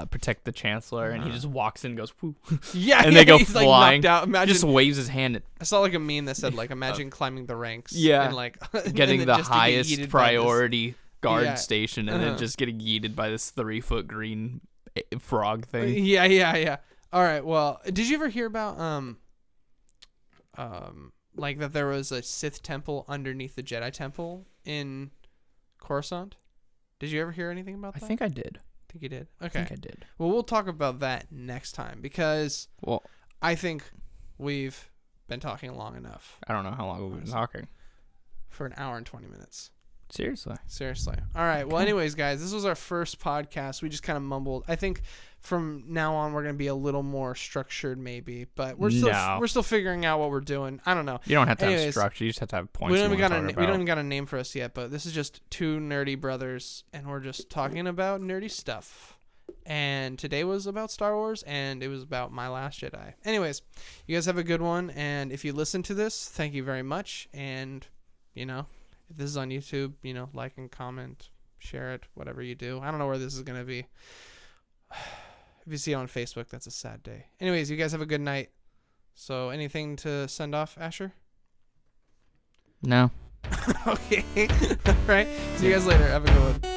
protect the Chancellor, and he just walks in and goes, whoo. Yeah, and they go he's flying. Like knocked out. Imagine, just waves his hand. I saw like a meme that said, like, imagine climbing the ranks. Yeah. And like getting the highest priority guard station, and then Uh-huh. just getting yeeted by this 3-foot green frog thing. Yeah. All right, well, did you ever hear about, like that there was a Sith temple underneath the Jedi temple in Coruscant? Did you ever hear anything about that? I think I did. Think you did? Okay. I think I did. Well, we'll talk about that next time, because I think we've been talking long enough. I don't know how long we've been talking. For an hour and 20 minutes. Seriously. All right. Well, anyways, guys, this was our first podcast. We just kind of mumbled. I think from now on we're going to be a little more structured, maybe, but we're still figuring out what we're doing. I don't know. You don't have to have structure. You just have to have points. We don't even got a name for us yet, but this is just 2 nerdy brothers, and we're just talking about nerdy stuff. And today was about Star Wars, and it was about My Last Jedi. Anyways, you guys have a good one, and if you listen to this, thank you very much. And if this is on YouTube, like and comment, share it, whatever you do. I don't know where this is going to be. If you see it on Facebook, that's a sad day. Anyways, you guys have a good night. So anything to send off, Asher? No. Okay. All right. See you guys later. Have a good one.